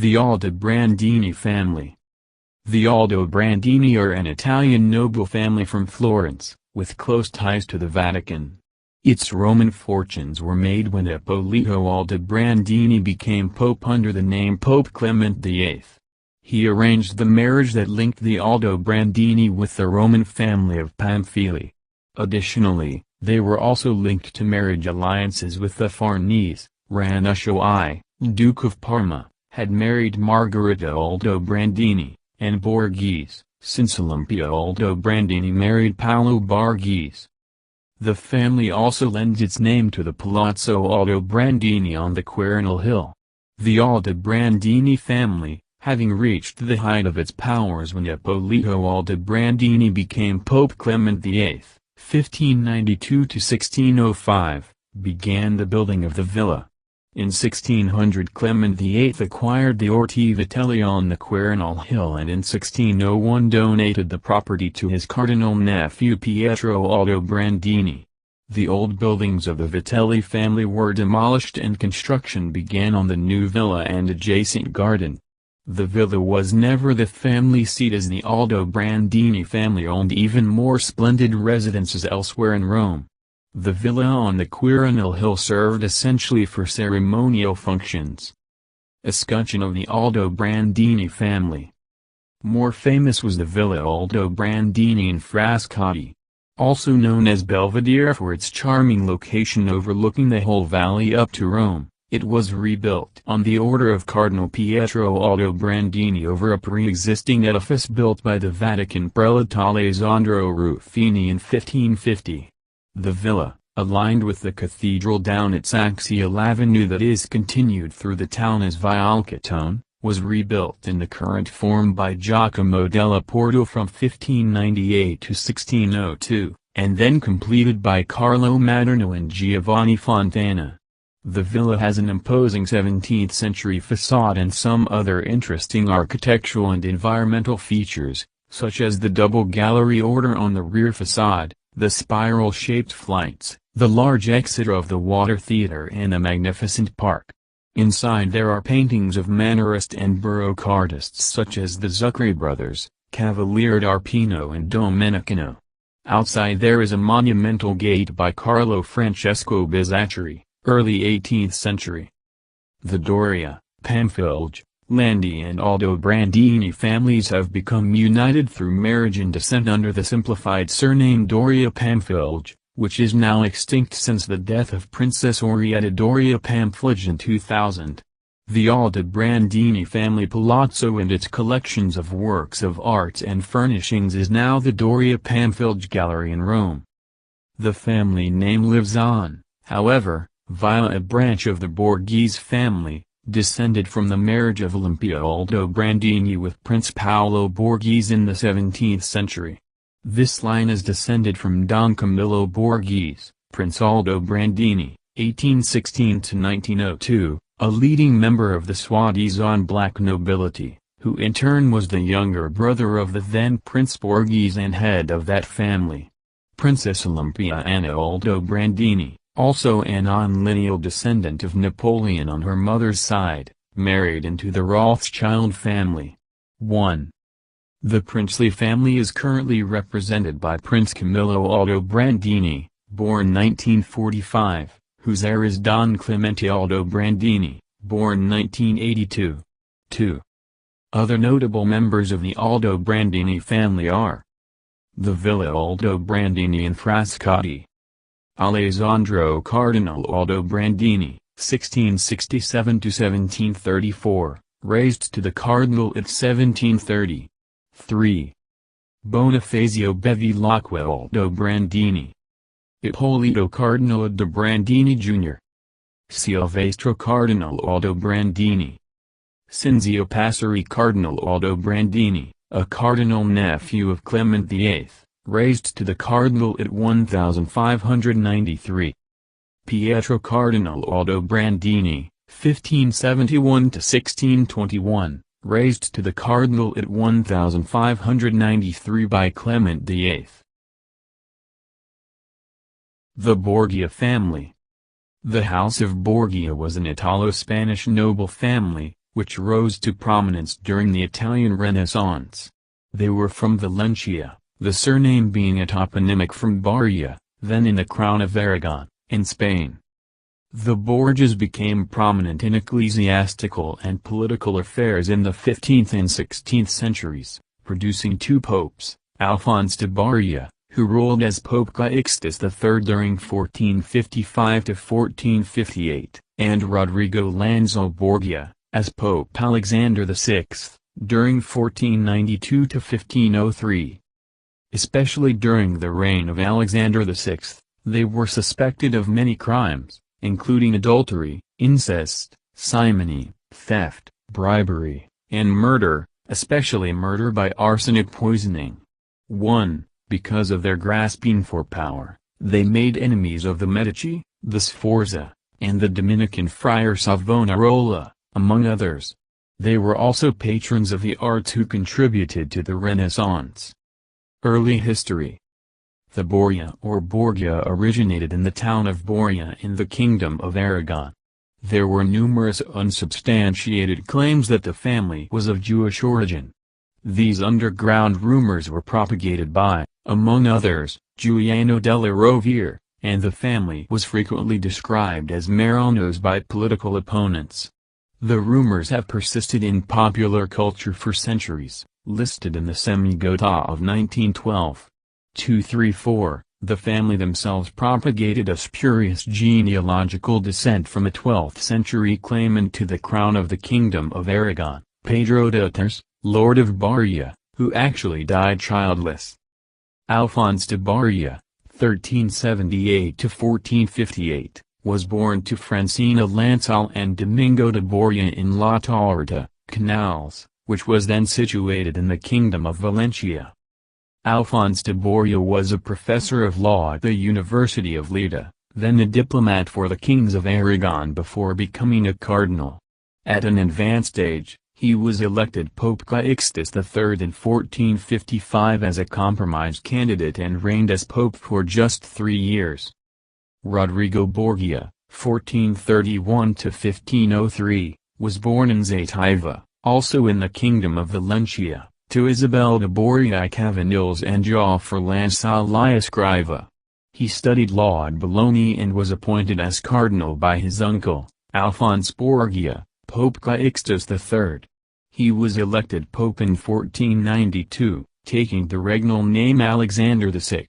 The Aldobrandini family. The Aldobrandini are an Italian noble family from Florence, with close ties to the Vatican. Its Roman fortunes were made when Ippolito Aldobrandini became pope under the name Pope Clement VIII. He arranged the marriage that linked the Aldobrandini with the Roman family of Pamphili. Additionally, they were also linked to marriage alliances with the Farnese. Ranuccio I, Duke of Parma, had married Margherita Aldobrandini, and Borghese, since Olympia Aldobrandini married Paolo Borghese. The family also lends its name to the Palazzo Aldobrandini on the Quirinal Hill. The Aldobrandini family, having reached the height of its powers when Ippolito Aldobrandini became Pope Clement VIII, 1592–1605, began the building of the villa. In 1600 Clement VIII acquired the Orti Vitelli on the Quirinal Hill and in 1601 donated the property to his cardinal nephew Pietro Aldobrandini. The old buildings of the Vitelli family were demolished and construction began on the new villa and adjacent garden. The villa was never the family seat as the Aldobrandini family owned even more splendid residences elsewhere in Rome. The villa on the Quirinal Hill served essentially for ceremonial functions. Escutcheon of the Aldobrandini family. More famous was the Villa Aldobrandini in Frascati. Also known as Belvedere for its charming location overlooking the whole valley up to Rome, it was rebuilt on the order of Cardinal Pietro Aldobrandini over a pre-existing edifice built by the Vatican prelate Alessandro Ruffini in 1550. The villa, aligned with the cathedral down its axial avenue that is continued through the town as Via Alcatone, was rebuilt in the current form by Giacomo della Porto from 1598 to 1602, and then completed by Carlo Maderno and Giovanni Fontana. The villa has an imposing 17th-century facade and some other interesting architectural and environmental features, such as the double gallery order on the rear facade, the spiral-shaped flights, the large exit of the water theater and a magnificent park. Inside there are paintings of Mannerist and Baroque artists such as the Zuccari brothers, Cavaliere d'Arpino and Domenichino. Outside there is a monumental gate by Carlo Francesco Bizzaccheri, early 18th century. The Doria, Pamphilj, Landi and Aldobrandini families have become united through marriage and descent under the simplified surname Doria Pamphilj, which is now extinct since the death of Princess Orietta Doria Pamphilj in 2000. The Aldobrandini family palazzo and its collections of works of art and furnishings is now the Doria Pamphilj Gallery in Rome. The family name lives on, however, via a branch of the Borghese family, descended from the marriage of Olympia Aldobrandini with Prince Paolo Borghese in the 17th century. This line is descended from Don Camillo Borghese, Prince Aldobrandini, 1816–1902, a leading member of the Swadesan black nobility, who in turn was the younger brother of the then Prince Borghese and head of that family. Princess Olympia Anna Aldobrandini, also an non-lineal descendant of Napoleon on her mother's side, married into the Rothschild family. 1. The princely family is currently represented by Prince Camillo Aldobrandini, born 1945, whose heir is Don Clemente Aldobrandini, born 1982. 2. Other notable members of the Aldobrandini family are the Villa Aldobrandini in Frascati. Alessandro Cardinal Aldobrandini, 1667–1734, raised to the cardinal at 1730. 3. Bonifacio Bevilacqua Aldobrandini. Ippolito Cardinal Aldobrandini Jr. Silvestro Cardinal Aldobrandini. Cinzio Passeri Cardinal Aldobrandini, a cardinal nephew of Clement VIII, raised to the cardinal at 1593. Pietro Cardinal Aldobrandini, 1571–1621, raised to the cardinal at 1593 by Clement VIII. The Borgia family. The House of Borgia was an Italo-Spanish noble family, which rose to prominence during the Italian Renaissance. They were from Valentia, the surname being a toponymic from Barria, then in the crown of Aragon, in Spain. The Borgias became prominent in ecclesiastical and political affairs in the 15th and 16th centuries, producing two popes, Alphonse de Barria, who ruled as Pope Calixtus III during 1455 to 1458, and Rodrigo Lanzo Borgia, as Pope Alexander VI, during 1492 to 1503. Especially during the reign of Alexander VI, they were suspected of many crimes, including adultery, incest, simony, theft, bribery, and murder, especially murder by arsenic poisoning. 1. Because of their grasping for power, they made enemies of the Medici, the Sforza, and the Dominican friar Savonarola, among others. They were also patrons of the arts who contributed to the Renaissance. Early history. The Borgia or Borgia originated in the town of Borja in the Kingdom of Aragon. There were numerous unsubstantiated claims that the family was of Jewish origin. These underground rumors were propagated by, among others, Giuliano della Rovere, and the family was frequently described as Marranos by political opponents. The rumors have persisted in popular culture for centuries, listed in the Semigota of 1912. 234, the family themselves propagated a spurious genealogical descent from a 12th century claimant to the crown of the Kingdom of Aragon, Pedro de Tars, Lord of Barria, who actually died childless. Alphonse de Barria, 1378 to 1458, was born to Francina Lansal and Domingo de Borja in La Torta, Canals, which was then situated in the Kingdom of Valencia. Alphonse de Borja was a professor of law at the University of Lleida, then a diplomat for the kings of Aragon before becoming a cardinal. At an advanced age, he was elected Pope Calixtus III in 1455 as a compromise candidate and reigned as pope for just 3 years. Rodrigo Borgia, 1431 to 1503, was born in Zaitaiva, also in the Kingdom of Valencia, to Isabel de Borja y Cavanilles and Jaufer Lansal y Escriva. He studied law at Bologna and was appointed as cardinal by his uncle, Alphonse Borgia, Pope Calixtus III. He was elected pope in 1492, taking the regnal name Alexander VI.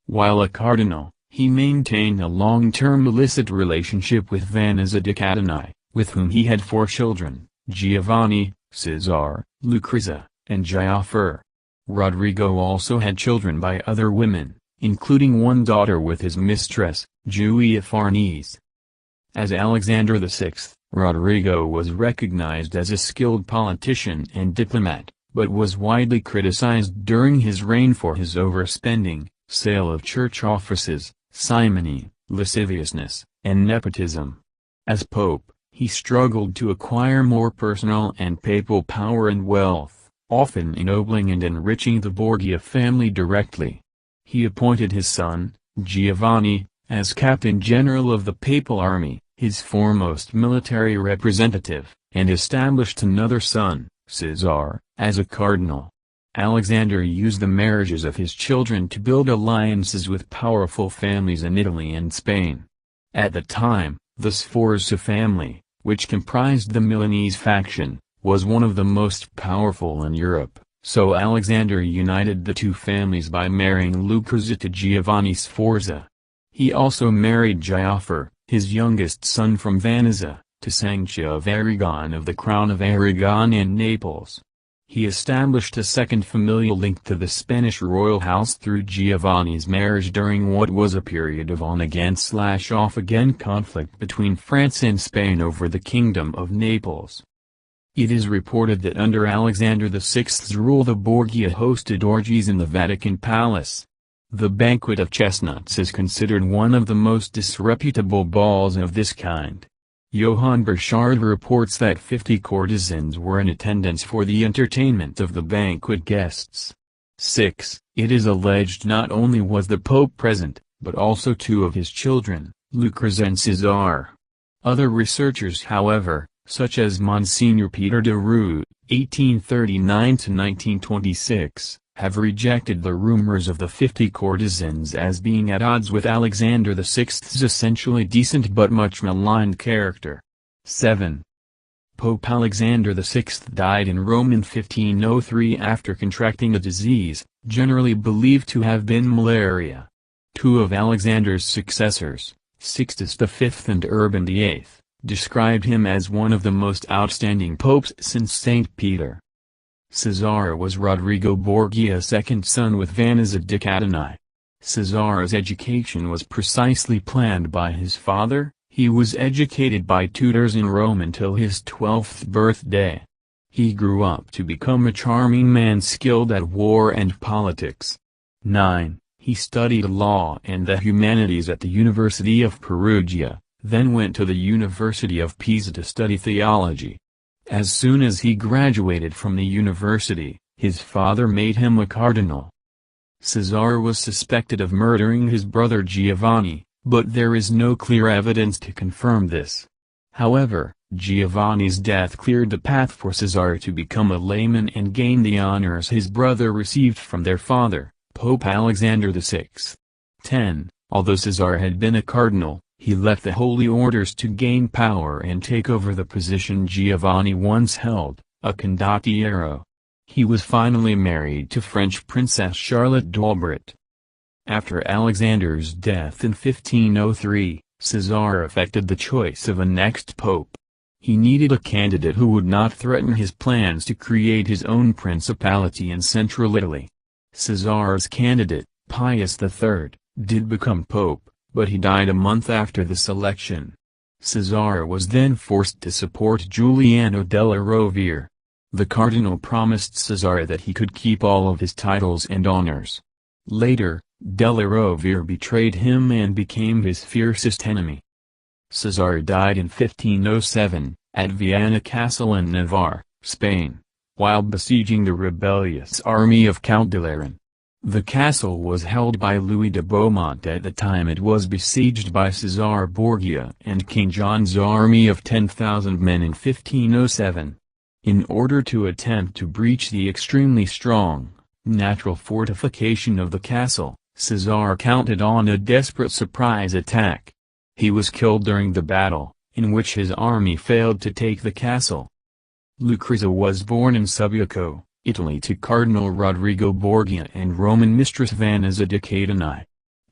While a cardinal, he maintained a long-term illicit relationship with Vanessa de Catani, with whom he had 4 children, Giovanni, Cesar, Lucrezia, and Jaufer. Rodrigo also had children by other women, including one daughter with his mistress, Julia Farnese. As Alexander VI, Rodrigo was recognized as a skilled politician and diplomat, but was widely criticized during his reign for his overspending, sale of church offices, simony, lasciviousness, and nepotism. As pope, he struggled to acquire more personal and papal power and wealth, often ennobling and enriching the Borgia family directly. He appointed his son, Giovanni, as captain general of the papal army, his foremost military representative, and established another son, Cesar, as a cardinal. Alexander used the marriages of his children to build alliances with powerful families in Italy and Spain. At the time, the Sforza family, which comprised the Milanese faction, was one of the most powerful in Europe, so Alexander united the two families by marrying Lucrezia to Giovanni Sforza. He also married Jaufer, his youngest son from Vanessa, to Sancha of Aragon of the Crown of Aragon and Naples. He established a second familial link to the Spanish royal house through Giovanni's marriage during what was a period of on-again/off-again conflict between France and Spain over the Kingdom of Naples. It is reported that under Alexander VI's rule the Borgia hosted orgies in the Vatican Palace. The Banquet of Chestnuts is considered one of the most disreputable balls of this kind. Johann Burchard reports that 50 courtesans were in attendance for the entertainment of the banquet guests. 6. It is alleged not only was the Pope present, but also 2 of his children, Lucrezia and Cesar. Other researchers however, such as Monsignor Peter de Roux, 1839–1926, have rejected the rumors of the 50 courtesans as being at odds with Alexander VI's essentially decent but much maligned character. 7. Pope Alexander VI died in Rome in 1503 after contracting a disease, generally believed to have been malaria. Two of Alexander's successors, Sixtus V and Urban VIII, described him as one of the most outstanding popes since St. Peter. Cesare was Rodrigo Borgia's second son with Vanessa di Catani. Cesare's education was precisely planned by his father. He was educated by tutors in Rome until his 12th birthday. He grew up to become a charming man skilled at war and politics. 9. He studied law and the humanities at the University of Perugia, then went to the University of Pisa to study theology. As soon as he graduated from the university, his father made him a cardinal. Cesare was suspected of murdering his brother Giovanni, but there is no clear evidence to confirm this. However, Giovanni's death cleared the path for Cesare to become a layman and gain the honors his brother received from their father, Pope Alexander VI. 10. Although Cesare had been a cardinal, he left the holy orders to gain power and take over the position Giovanni once held, a condottiero. He was finally married to French Princess Charlotte d'Albret. After Alexander's death in 1503, Cesare effected the choice of a next pope. He needed a candidate who would not threaten his plans to create his own principality in central Italy. Cesare's candidate, Pius III, did become pope, but he died a month after the selection. Cesare was then forced to support Giuliano della Rovere. The cardinal promised Cesare that he could keep all of his titles and honors. Later, della Rovere betrayed him and became his fiercest enemy. Cesare died in 1507, at Viana Castle in Navarre, Spain, while besieging the rebellious army of Count de Lerin. The castle was held by Louis de Beaumont at the time it was besieged by Cesare Borgia and King John's army of 10,000 men in 1507. In order to attempt to breach the extremely strong, natural fortification of the castle, Cesare counted on a desperate surprise attack. He was killed during the battle, in which his army failed to take the castle. Lucrezia was born in Subiaco, Italy to Cardinal Rodrigo Borgia and Roman mistress Vanessa di Catani.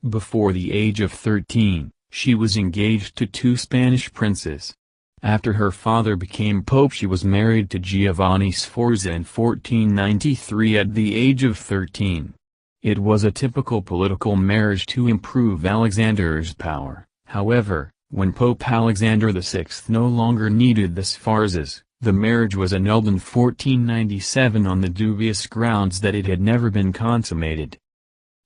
Before the age of 13, she was engaged to two Spanish princes. After her father became pope she was married to Giovanni Sforza in 1493 at the age of 13. It was a typical political marriage to improve Alexander's power. However, when Pope Alexander VI no longer needed the Sforzas, the marriage was annulled in 1497 on the dubious grounds that it had never been consummated.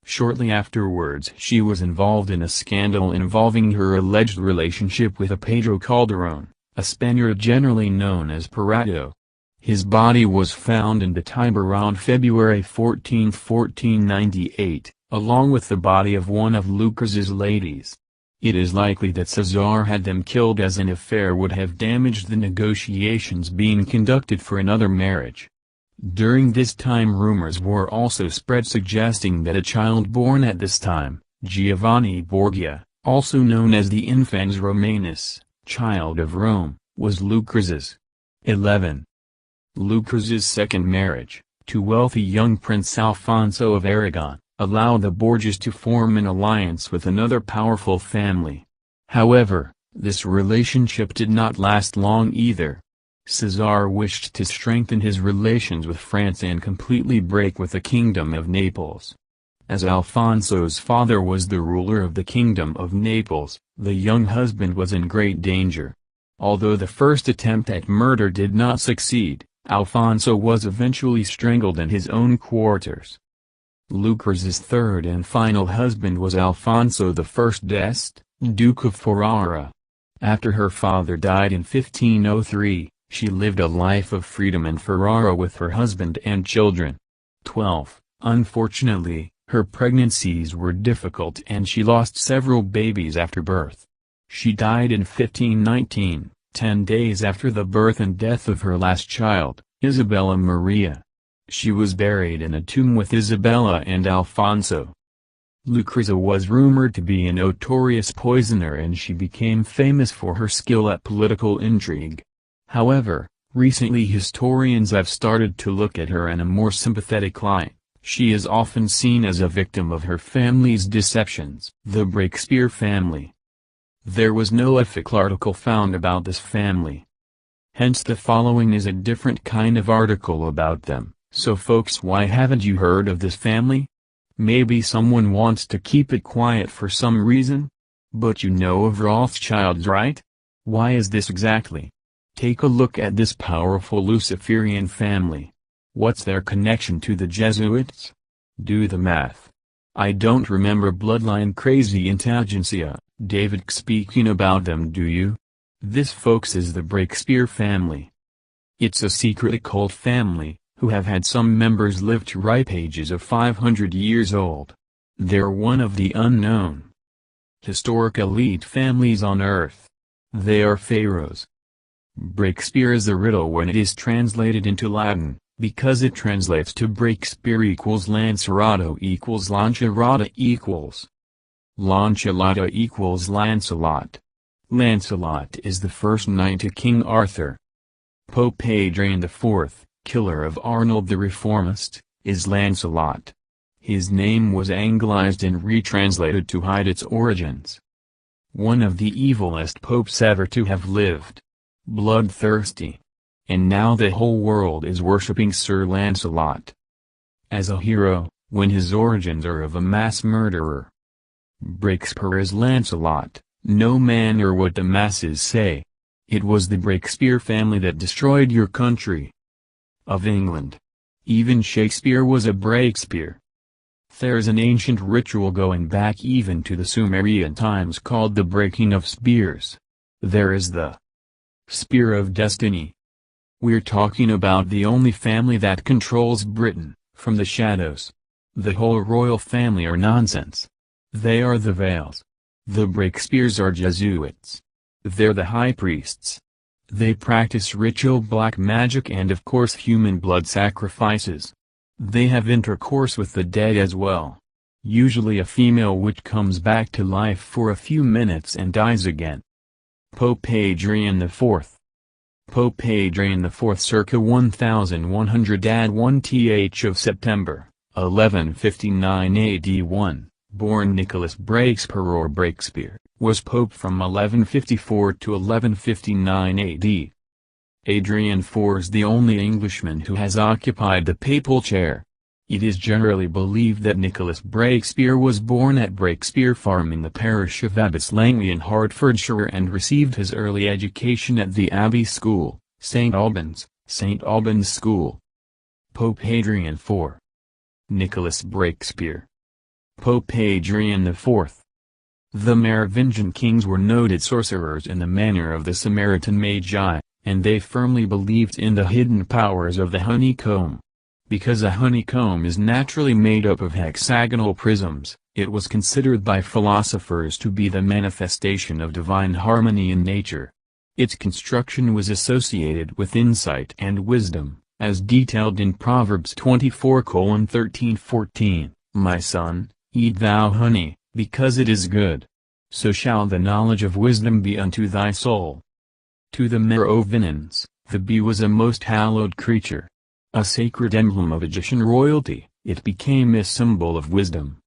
Shortly afterwards she was involved in a scandal involving her alleged relationship with a Pedro Calderón, a Spaniard generally known as Parado. His body was found in the Tiber around February 14, 1498, along with the body of one of Lucrezia's ladies. It is likely that Cesare had them killed as an affair would have damaged the negotiations being conducted for another marriage. During this time rumors were also spread suggesting that a child born at this time, Giovanni Borgia, also known as the Infans Romanus, child of Rome, was Lucrezia's. 11. Lucrezia's second marriage, to wealthy young Prince Alfonso of Aragon, allowed the Borgias to form an alliance with another powerful family. However, this relationship did not last long either. Cesare wished to strengthen his relations with France and completely break with the Kingdom of Naples. As Alfonso's father was the ruler of the Kingdom of Naples, the young husband was in great danger. Although the first attempt at murder did not succeed, Alfonso was eventually strangled in his own quarters. Lucrezia's third and final husband was Alfonso I d'Este, Duke of Ferrara. After her father died in 1503, she lived a life of freedom in Ferrara with her husband and children. 12. Unfortunately, her pregnancies were difficult and she lost several babies after birth. She died in 1519, 10 days after the birth and death of her last child, Isabella Maria. She was buried in a tomb with Isabella and Alfonso. Lucrezia was rumored to be a notorious poisoner, and she became famous for her skill at political intrigue. However, recently historians have started to look at her in a more sympathetic light. She is often seen as a victim of her family's deceptions. The Breakspear family. There was no ethical article found about this family. Hence the following is a different kind of article about them. So folks, why haven't you heard of this family? Maybe someone wants to keep it quiet for some reason? But you know of Rothschilds, right? Why is this exactly? Take a look at this powerful Luciferian family. What's their connection to the Jesuits? Do the math. I don't remember bloodline crazy intelligentsia, David speaking about them, do you? This folks is the Breakspear family. It's a secret occult family, who have had some members live to ripe ages of 500 years old. They're one of the unknown historic elite families on Earth. They are pharaohs. Breakspear is a riddle when it is translated into Latin, because it translates to Breakspear equals Lancerato equals Lancerata equals Launcelota equals Lancelot. Lancelot is the first knight to King Arthur. Pope Adrian IV, killer of Arnold the Reformist, is Lancelot. His name was anglicized and retranslated to hide its origins. One of the evilest popes ever to have lived. Bloodthirsty. And now the whole world is worshipping Sir Lancelot as a hero, when his origins are of a mass murderer. Breakspear is Lancelot, no matter what the masses say. It was the Breakspear family that destroyed your country of England. Even Shakespeare was a Breakspear. There's an ancient ritual going back even to the Sumerian times called the breaking of spears. There is the Spear of Destiny. We're talking about the only family that controls Britain, from the shadows. The whole royal family are nonsense. They are the Vales. The Breakspears are Jesuits. They're the high priests. They practice ritual black magic and of course human blood sacrifices. They have intercourse with the dead as well. Usually a female which comes back to life for a few minutes and dies again. Pope Adrian IV. Pope Adrian IV circa 1100 add 1 th of September, 1159 AD 1, born Nicholas Breakspear or Breakspear, was pope from 1154 to 1159 AD. Adrian IV is the only Englishman who has occupied the papal chair. It is generally believed that Nicholas Breakspear was born at Breakspear Farm in the parish of Abbots Langley in Hertfordshire and received his early education at the Abbey School, St. Albans School. Pope Hadrian IV. Nicholas Breakspear. Pope Hadrian IV. The Merovingian kings were noted sorcerers in the manner of the Samaritan Magi, and they firmly believed in the hidden powers of the honeycomb. Because a honeycomb is naturally made up of hexagonal prisms, it was considered by philosophers to be the manifestation of divine harmony in nature. Its construction was associated with insight and wisdom, as detailed in Proverbs 24:13-14, "My son, eat thou honey, because it is good. So shall the knowledge of wisdom be unto thy soul." To the Merovingians, the bee was a most hallowed creature. A sacred emblem of Egyptian royalty, it became a symbol of wisdom.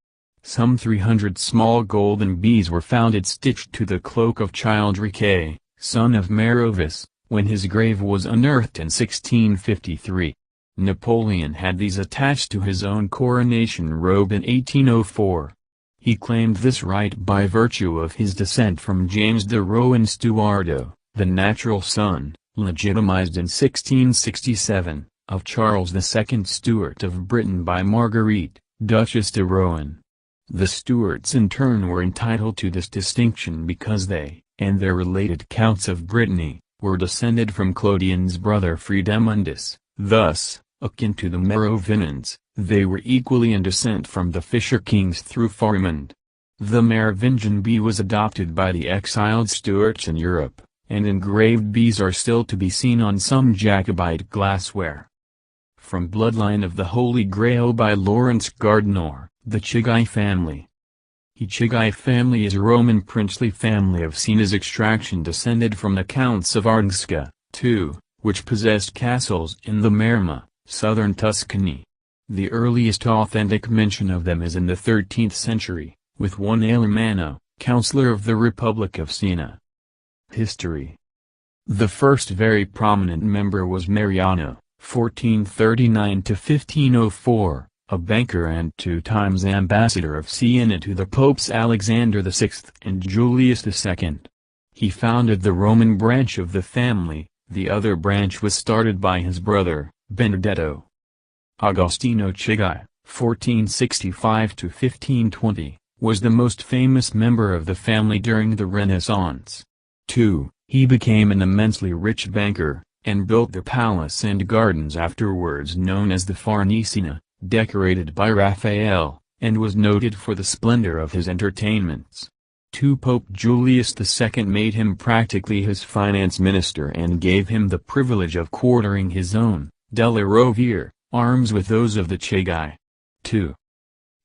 Some 300 small golden bees were found stitched to the cloak of Childeric, son of Merovis, when his grave was unearthed in 1653. Napoleon had these attached to his own coronation robe in 1804. He claimed this right by virtue of his descent from James de Rohan Stuardo, the natural son, legitimized in 1667. Of Charles II Stuart of Britain by Marguerite, Duchess de Rohan. The Stuarts in turn were entitled to this distinction because they, and their related counts of Brittany, were descended from Clodion's brother Friedemundus. Thus, akin to the Merovingians, they were equally in descent from the Fisher kings through Pharamond. The Merovingian bee was adopted by the exiled Stuarts in Europe, and engraved bees are still to be seen on some Jacobite glassware. From Bloodline of the Holy Grail by Lawrence Gardner, The Chigai Family. The Chigai family is a Roman princely family of Sina's extraction descended from the Counts of Ardensca, too, which possessed castles in the Maremma, southern Tuscany. The earliest authentic mention of them is in the 13th century, with one Alemanno, councillor of the Republic of Sina. History. The first very prominent member was Mariano, 1439–1504, a banker and 2 times ambassador of Siena to the Popes Alexander VI and Julius II. He founded the Roman branch of the family. The other branch was started by his brother, Benedetto. Agostino Chigai, 1465–1520, was the most famous member of the family during the Renaissance. 2. He became an immensely rich banker, and built the palace and gardens afterwards known as the Farnesina, decorated by Raphael, and was noted for the splendor of his entertainments. 2. Pope Julius II made him practically his finance minister and gave him the privilege of quartering his own, della Rovere, arms with those of the Chigai. 2.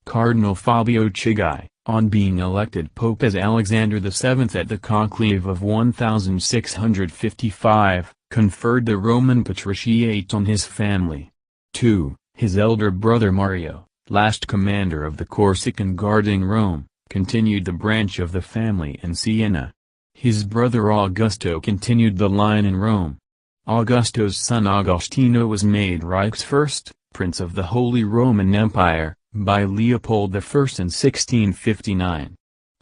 Cardinal Fabio Chigai, on being elected pope as Alexander VII at the conclave of 1655, conferred the Roman patriciate on his family. 2. His elder brother Mario, last commander of the Corsican guarding Rome, continued the branch of the family in Siena. His brother Augusto continued the line in Rome. Augusto's son Agostino was made Reichsfürst, Prince of the Holy Roman Empire, by Leopold I in 1659.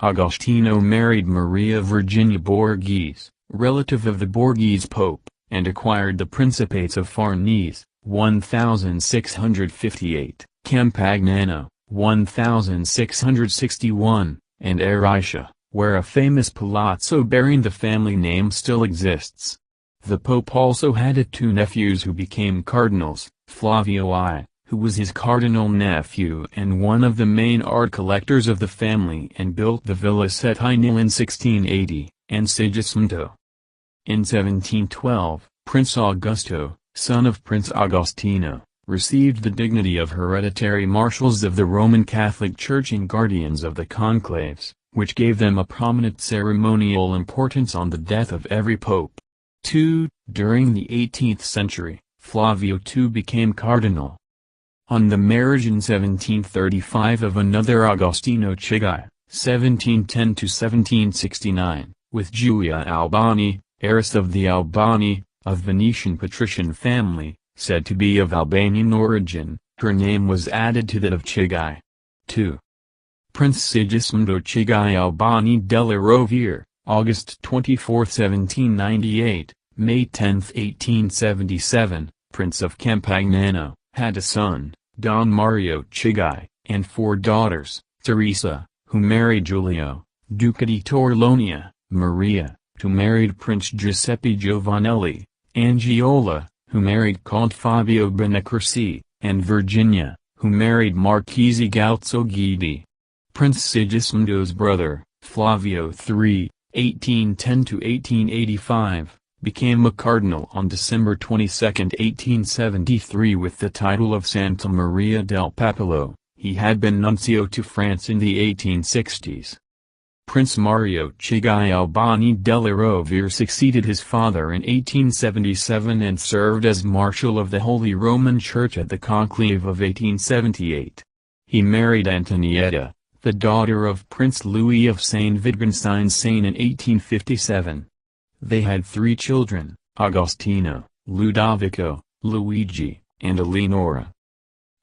Agostino married Maria Virginia Borghese, relative of the Borghese Pope, and acquired the Principates of Farnese, 1658, Campagnano, 1661, and Aricia, where a famous palazzo bearing the family name still exists. The Pope also had 2 nephews who became cardinals, Flavio I, who was his cardinal nephew and one of the main art collectors of the family and built the Villa Settimile in 1680, and Sigismondo. In 1712, Prince Augusto, son of Prince Agostino, received the dignity of hereditary marshals of the Roman Catholic Church and guardians of the conclaves, which gave them a prominent ceremonial importance on the death of every pope. 2. During the 18th century, Flavio II became cardinal. On the marriage in 1735 of another Agostino Chigai, 1710–1769, with Giulia Albani, heiress of the Albani, a Venetian patrician family, said to be of Albanian origin, her name was added to that of Chigai. 2. Prince Sigismondo Chigai Albani della Rovere, August 24, 1798, May 10, 1877, Prince of Campagnano, had a son, Don Mario Chigai, and 4 daughters, Teresa, who married Giulio, Duca di Torlonia, Maria, who married Prince Giuseppe Giovanelli, Angiola, who married Count Fabio Benecrci, and Virginia, who married Marchese Galzo Guidi. Prince Sigismundo's brother, Flavio III, 1810–1885, became a cardinal on December 22, 1873 with the title of Santa Maria del Popolo. He had been nuncio to France in the 1860s. Prince Mario Chigai Albani della Rovere succeeded his father in 1877 and served as Marshal of the Holy Roman Church at the Conclave of 1878. He married Antonietta, the daughter of Prince Louis of St. Wittgenstein-Sayn in 1857. They had 3 children, Agostino, Ludovico, Luigi, and Eleonora.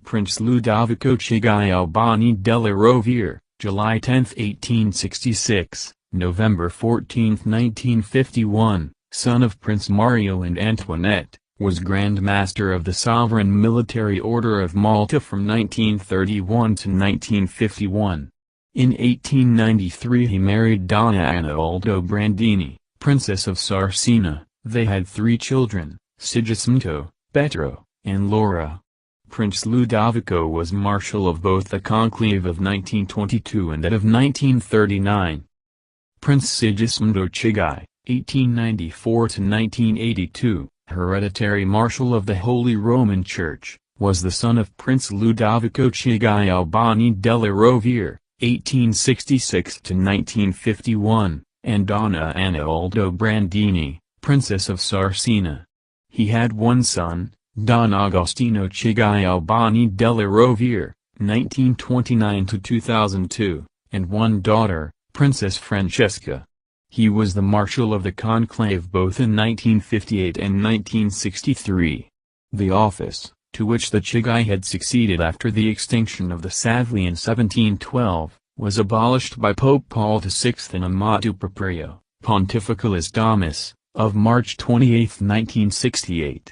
Prince Ludovico Chigai Albani della Rovere, July 10, 1866, November 14, 1951, son of Prince Mario and Antoinette, was Grand Master of the Sovereign Military Order of Malta from 1931 to 1951. In 1893 he married Donna Anna Aldobrandini, Princess of Sarsina. They had 3 children, Sigismondo, Petro, and Laura. Prince Ludovico was Marshal of both the Conclave of 1922 and that of 1939. Prince Sigismondo Chigai, 1894–1982, hereditary Marshal of the Holy Roman Church, was the son of Prince Ludovico Chigai Albani della Rovere, 1866–1951, and Donna Anna Aldobrandini, Princess of Sarsina. He had one son, Don Agostino Chigai Albani della Rovere, 1929–2002, and one daughter, Princess Francesca. He was the Marshal of the Conclave both in 1958 and 1963. The office, to which the Chigai had succeeded after the extinction of the Savli in 1712, was abolished by Pope Paul VI in a motu proprio, Pontificalis Domus, of March 28, 1968.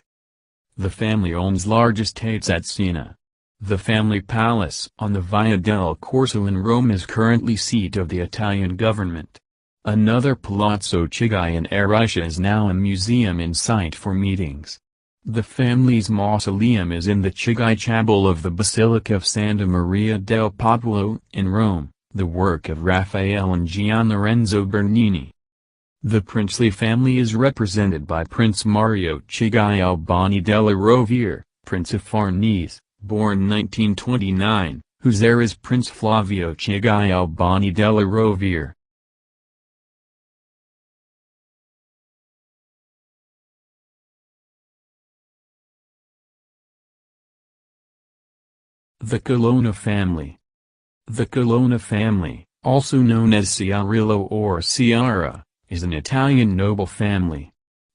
The family owns large estates at Siena. The family palace on the Via del Corso in Rome is currently seat of the Italian government. Another Palazzo Chigai in Arisha is now a museum and site for meetings. The family's mausoleum is in the Chigai Chapel of the Basilica of Santa Maria del Popolo in Rome, the work of Raphael and Gian Lorenzo Bernini. The princely family is represented by Prince Mario Chigai Albani della Rovere, Prince of Farnese, born 1929, whose heir is Prince Flavio Chigai Albani della Rovere. The Colonna family. The Colonna family, also known as Ciarillo or Ciara, is an Italian noble family.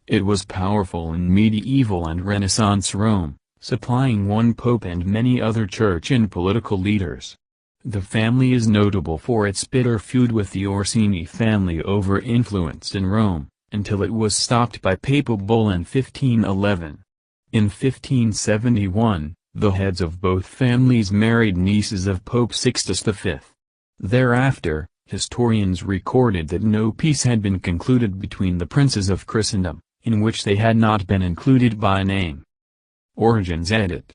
It was powerful in medieval and Renaissance Rome, supplying one pope and many other church and political leaders. The family is notable for its bitter feud with the Orsini family over influence in Rome, until it was stopped by papal bull in 1511. In 1571, the heads of both families married nieces of Pope Sixtus V. Thereafter, historians recorded that no peace had been concluded between the princes of Christendom, in which they had not been included by name. Origins edit.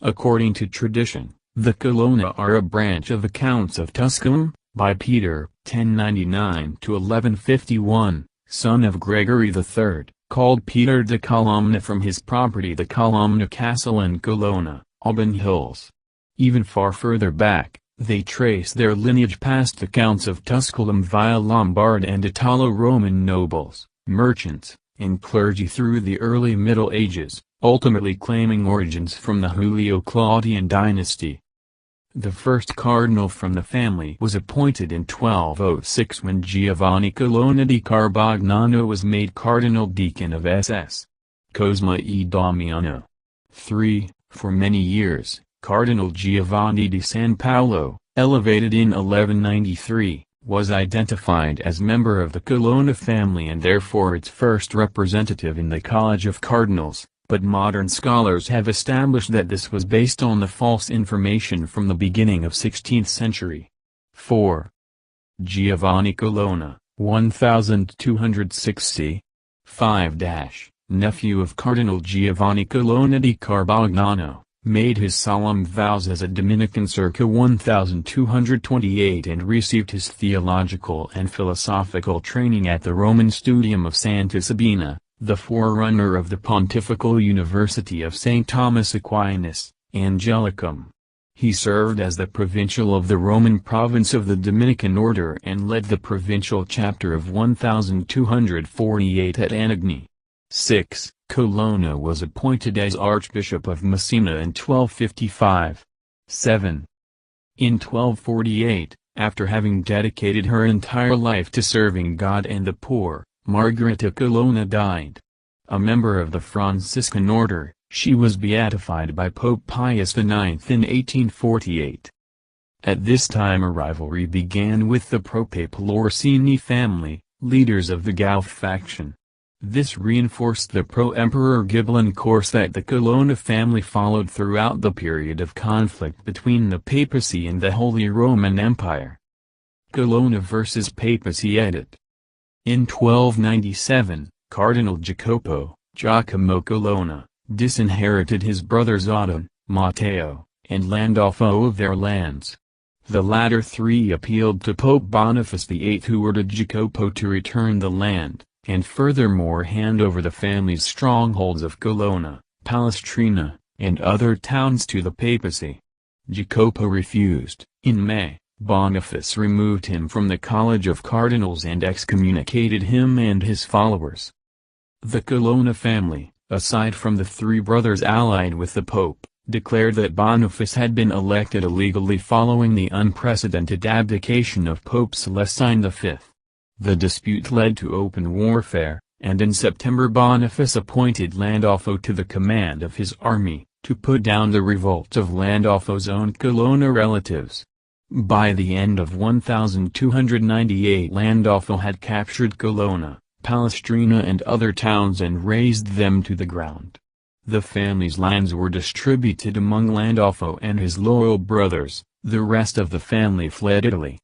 According to tradition, the Colonna are a branch of the Counts of Tusculum, by Peter, 1099–1151, son of Gregory III, called Peter de Colomna from his property the Colomna Castle in Colonna, Alban Hills. Even far further back, they trace their lineage past the Counts of Tusculum via Lombard and Italo-Roman nobles, merchants, and clergy through the early Middle Ages, ultimately claiming origins from the Julio-Claudian dynasty. The first cardinal from the family was appointed in 1206 when Giovanni Colonna di Carbagnano was made cardinal deacon of SS. Cosma e Damiano. 3. For many years, Cardinal Giovanni di San Paolo, elevated in 1193, was identified as member of the Colonna family and therefore its first representative in the College of Cardinals. But modern scholars have established that this was based on the false information from the beginning of 16th century. 4. Giovanni Colonna, 1260. 5. Nephew of Cardinal Giovanni Colonna di Carbagnano, made his solemn vows as a Dominican circa 1228 and received his theological and philosophical training at the Roman Studium of Santa Sabina, the forerunner of the Pontifical University of St. Thomas Aquinas, Angelicum. He served as the provincial of the Roman province of the Dominican order and led the provincial chapter of 1248 at Anagni. 6. Colonna was appointed as Archbishop of Messina in 1255. 7. In 1248, after having dedicated her entire life to serving God and the poor, Margherita Colonna died. A member of the Franciscan order, she was beatified by Pope Pius IX in 1848. At this time a rivalry began with the pro-papal Orsini family, leaders of the Guelph faction. This reinforced the pro-Emperor Ghibelline course that the Colonna family followed throughout the period of conflict between the papacy and the Holy Roman Empire. Colonna versus Papacy edit. In 1297, Cardinal Giacomo Colonna, disinherited his brothers Otto, Matteo, and Landolfo of their lands. The latter three appealed to Pope Boniface VIII who ordered Jacopo to return the land, and furthermore hand over the family's strongholds of Colonna, Palestrina, and other towns to the papacy. Jacopo refused. In May, Boniface removed him from the College of Cardinals and excommunicated him and his followers. The Colonna family, aside from the three brothers allied with the Pope, declared that Boniface had been elected illegally following the unprecedented abdication of Pope Celestine V. The dispute led to open warfare, and in September Boniface appointed Landolfo to the command of his army, to put down the revolt of Landolfo's own Colonna relatives. By the end of 1298 Landolfo had captured Colonna, Palestrina and other towns and razed them to the ground. The family's lands were distributed among Landolfo and his loyal brothers, the rest of the family fled Italy.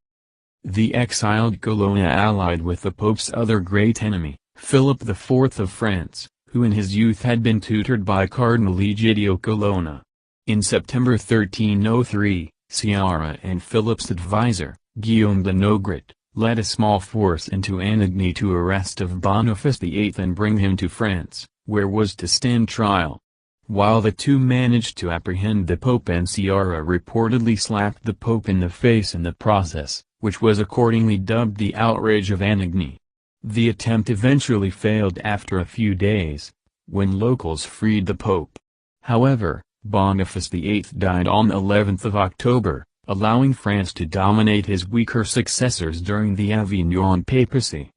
The exiled Colonna allied with the Pope's other great enemy, Philip IV of France, who in his youth had been tutored by Cardinal Egidio Colonna. In September 1303, Sciarra and Philip's advisor, Guillaume de Nogret, led a small force into Anagni to arrest of Boniface VIII and bring him to France, where was to stand trial. While the two managed to apprehend the Pope and Sciarra reportedly slapped the Pope in the face in the process, which was accordingly dubbed the outrage of Anagni. The attempt eventually failed after a few days, when locals freed the Pope. However, Boniface VIII died on 11th of October, allowing France to dominate his weaker successors during the Avignon papacy.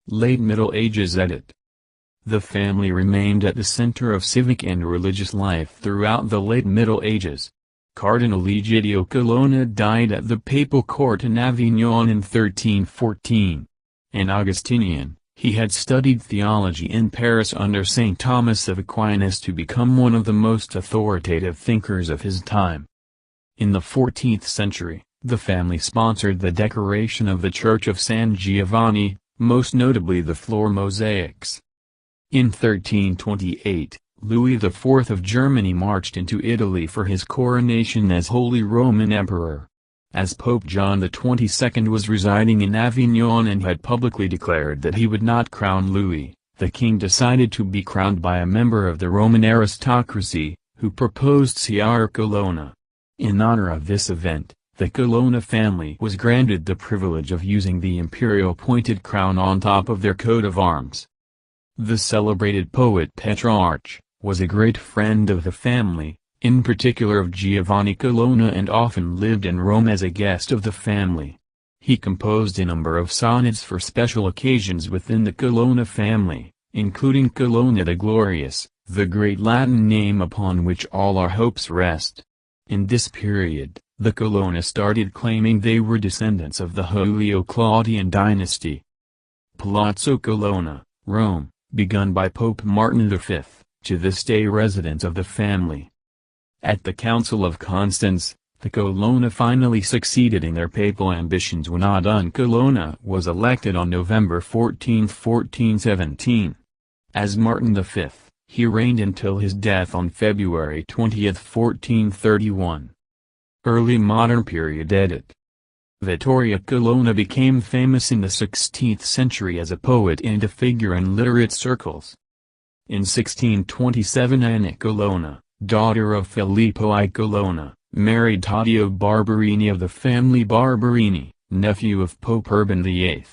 Late Middle Ages edit. The family remained at the center of civic and religious life throughout the late Middle Ages. Cardinal Egidio Colonna died at the papal court in Avignon in 1314. An Augustinian, he had studied theology in Paris under St. Thomas of Aquinas to become one of the most authoritative thinkers of his time. In the 14th century, the family sponsored the decoration of the Church of San Giovanni, most notably the floor mosaics. In 1328, Louis IV of Germany marched into Italy for his coronation as Holy Roman Emperor. As Pope John XXII was residing in Avignon and had publicly declared that he would not crown Louis, the king decided to be crowned by a member of the Roman aristocracy, who proposed Sciarra Colonna. In honor of this event, the Colonna family was granted the privilege of using the imperial pointed crown on top of their coat of arms. The celebrated poet Petrarch was a great friend of the family, in particular of Giovanni Colonna, and often lived in Rome as a guest of the family. He composed a number of sonnets for special occasions within the Colonna family, including Colonna the Glorious, the great Latin name upon which all our hopes rest. In this period, the Colonna started claiming they were descendants of the Julio-Claudian dynasty. Palazzo Colonna, Rome, begun by Pope Martin V, to this day residence of the family. At the Council of Constance, the Colonna finally succeeded in their papal ambitions when Adon Colonna was elected on November 14, 1417. As Martin V, he reigned until his death on February 20, 1431. Early Modern Period edit. Vittorio Colonna became famous in the 16th century as a poet and a figure in literate circles. In 1627 Anna Colonna, daughter of Filippo I Colonna, married Taddeo Barberini of the family Barberini, nephew of Pope Urban VIII.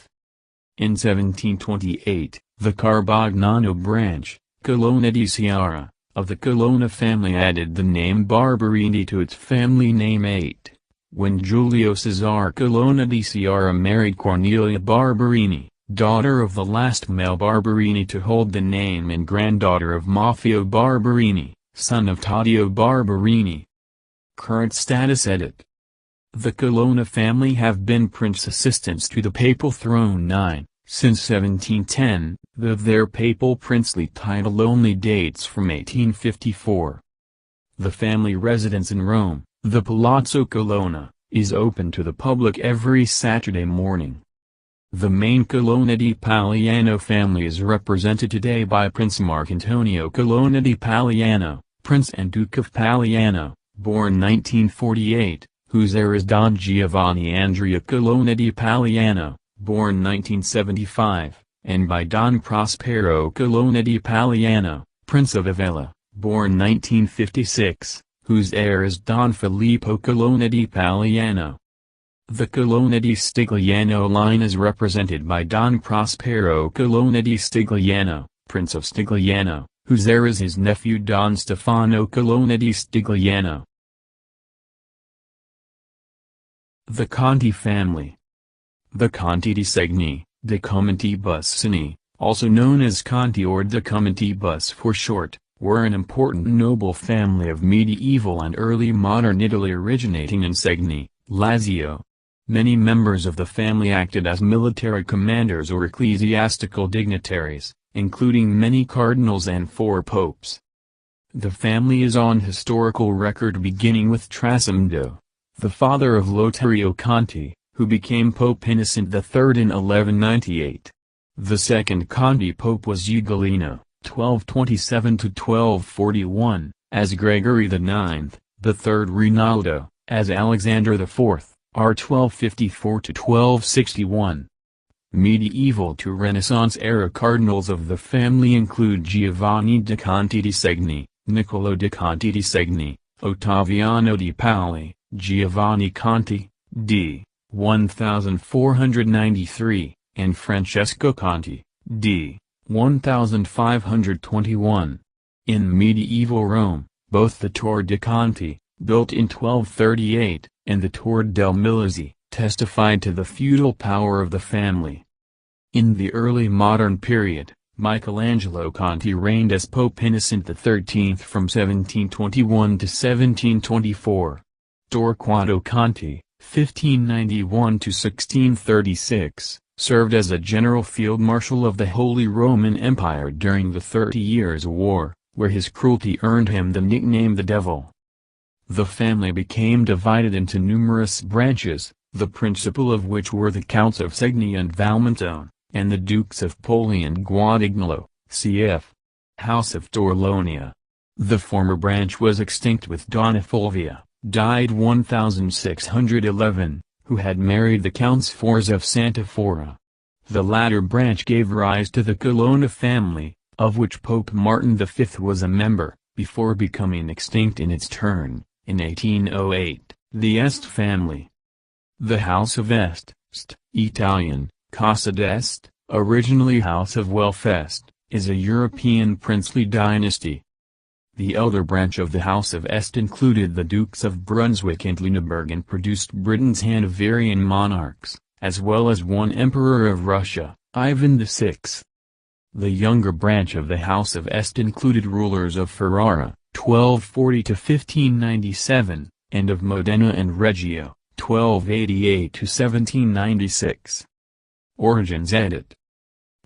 In 1728, the Carbagnano branch, Colonna di Sciarra, of the Colonna family added the name Barberini to its family name 8, when Giulio Cesare Colonna di Sciarra married Cornelia Barberini, daughter of the last male Barberini to hold the name and granddaughter of Maffeo Barberini, son of Taddeo Barberini. Current status edit. The Colonna family have been prince assistants to the papal throne 9, since 1710, though their papal princely title only dates from 1854. The family residence in Rome, the Palazzo Colonna, is open to the public every Saturday morning. The main Colonna di Paliano family is represented today by Prince Marcantonio Colonna di Paliano, Prince and Duke of Paliano, born 1948, whose heir is Don Giovanni Andrea Colonna di Paliano, born 1975, and by Don Prospero Colonna di Paliano, Prince of Avella, born 1956, whose heir is Don Filippo Colonna di Paliano. The Colonna di Stigliano line is represented by Don Prospero Colonna di Stigliano, Prince of Stigliano, whose heir is his nephew Don Stefano Colonna di Stigliano. The Conti family. The Conti di Segni, de Commentibus, also known as Conti or de Commentibus for short, were an important noble family of medieval and early modern Italy originating in Segni, Lazio. Many members of the family acted as military commanders or ecclesiastical dignitaries, including many cardinals and 4 popes. The family is on historical record beginning with Trasimendo, the father of Lotario Conti, who became Pope Innocent III in 1198. The second Conti pope was Ugolino, 1227–1241, as Gregory IX, the third Rinaldo, as Alexander IV, r. 1254–1261. Medieval to Renaissance-era cardinals of the family include Giovanni de Conti di Segni, Niccolo de Conti di Segni, Ottaviano di Paoli, Giovanni Conti, d. 1493, and Francesco Conti, d. 1521. In medieval Rome, both the Torre de' Conti, built in 1238, and the Torre del Milazzi, testified to the feudal power of the family. In the early modern period, Michelangelo Conti reigned as Pope Innocent XIII from 1721 to 1724. Torquato Conti, 1591 to 1636, served as a general field marshal of the Holy Roman Empire during the 30 Years' War, where his cruelty earned him the nickname the Devil. The family became divided into numerous branches, the principal of which were the Counts of Segni and Valmontone, and the Dukes of Poli and Guadagnolo, cf. House of Torlonia. The former branch was extinct with Donna Fulvia, died 1611, who had married the Counts Forza of Santa Fora. The latter branch gave rise to the Colonna family, of which Pope Martin V was a member, before becoming extinct in its turn, in 1808, the Este family. The House of Este, Italian, Casa d'Este, originally House of Welfest, is a European princely dynasty. The elder branch of the House of Este included the Dukes of Brunswick and Lüneburg and produced Britain's Hanoverian monarchs, as well as one Emperor of Russia, Ivan VI. The younger branch of the House of Este included rulers of Ferrara, 1240–1597, and of Modena and Reggio, 1288–1796. Origins edit.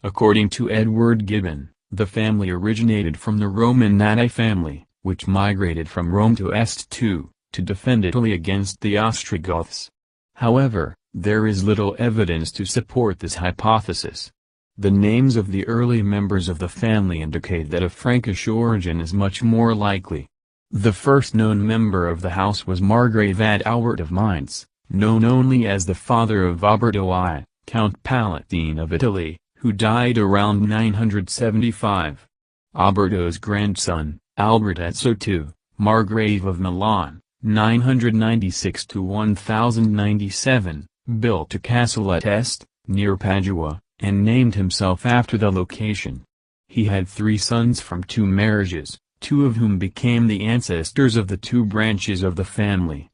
According to Edward Gibbon, the family originated from the Roman Nati family, which migrated from Rome to Este to defend Italy against the Ostrogoths. However, there is little evidence to support this hypothesis. The names of the early members of the family indicate that a Frankish origin is much more likely. The first known member of the house was Margrave Albert of Mainz, known only as the father of Alberto I, Count Palatine of Italy, who died around 975. Alberto's grandson, Albertezzo II, Margrave of Milan, 996–1097, built a castle at Este, near Padua, and named himself after the location. He had 3 sons from 2 marriages, 2 of whom became the ancestors of the 2 branches of the family.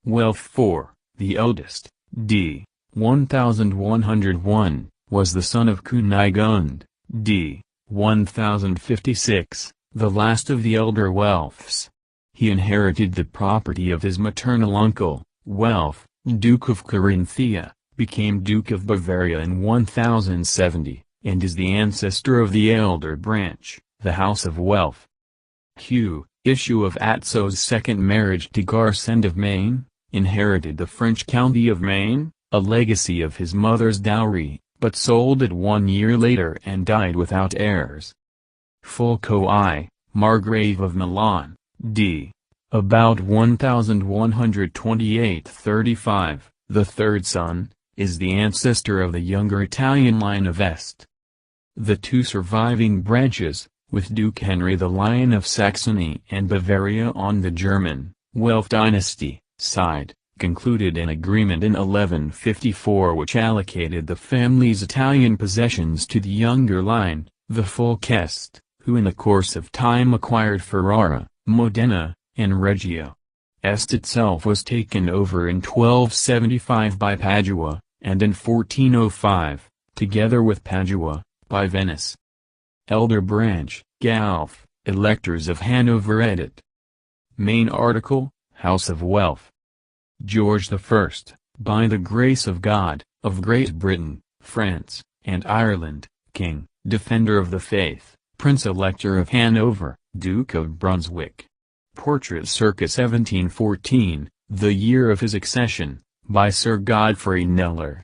Welf IV, the eldest, d. 1101, was the son of Kunigund, d. 1056, the last of the elder Welfs. He inherited the property of his maternal uncle, Welf, Duke of Carinthia, became Duke of Bavaria in 1070, and is the ancestor of the elder branch, the House of Welf. Hugh, issue of Atzo's second marriage to Garsend of Maine, inherited the French county of Maine, a legacy of his mother's dowry, but sold it 1 year later and died without heirs. Fulco I, Margrave of Milan, d. about 1128–35, the third son, is the ancestor of the younger Italian line of Este. The two surviving branches, with Duke Henry the Lion of Saxony and Bavaria on the German, Welf dynasty, side, concluded an agreement in 1154 which allocated the family's Italian possessions to the younger line, the Folkest, who in the course of time acquired Ferrara, Modena, and Reggio. Este itself was taken over in 1275 by Padua, and in 1405, together with Padua, by Venice. Elder Branch, Galf, Electors of Hanover edit. Main article, House of Welf. George I, by the grace of God, of Great Britain, France, and Ireland, King, Defender of the Faith, Prince-Elector of Hanover, Duke of Brunswick. Portrait circa 1714, the year of his accession, by Sir Godfrey Kneller.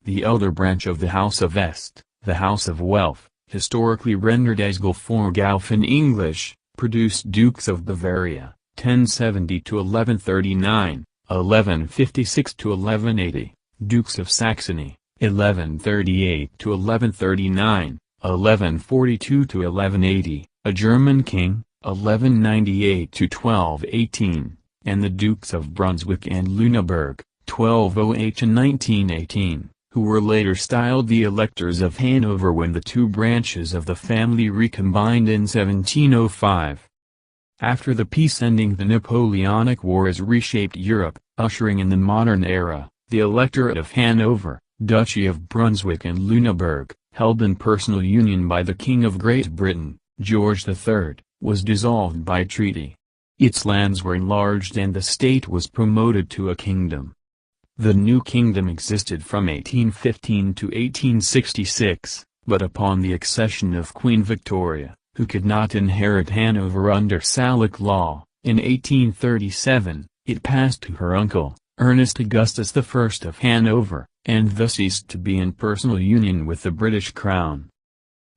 The elder branch of the House of Este, the House of Welf, historically rendered as Gelforgalf in English, produced Dukes of Bavaria, 1070–1139, 1156–1180, Dukes of Saxony, 1138–1139, 1142–1180, a German king, 1198–1218, and the Dukes of Brunswick and Lüneburg, 1208–1918, who were later styled the Electors of Hanover when the two branches of the family recombined in 1705. After the peace ending the Napoleonic Wars reshaped Europe, ushering in the modern era, the Electorate of Hanover, Duchy of Brunswick and Lüneburg, held in personal union by the King of Great Britain, George III, was dissolved by treaty. Its lands were enlarged and the state was promoted to a kingdom. The new kingdom existed from 1815 to 1866, but upon the accession of Queen Victoria, who could not inherit Hanover under Salic law, in 1837, it passed to her uncle, Ernest Augustus I of Hanover, and thus ceased to be in personal union with the British crown.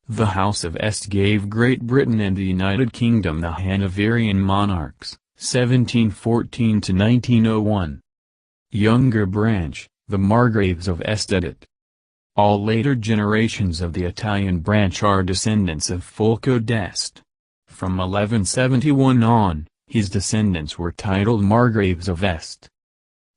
The House of Este gave Great Britain and the United Kingdom the Hanoverian monarchs, 1714–1901. Younger branch, the Margraves of Este edit. All later generations of the Italian branch are descendants of Folco d'Este. From 1171 on, his descendants were titled Margraves of Este.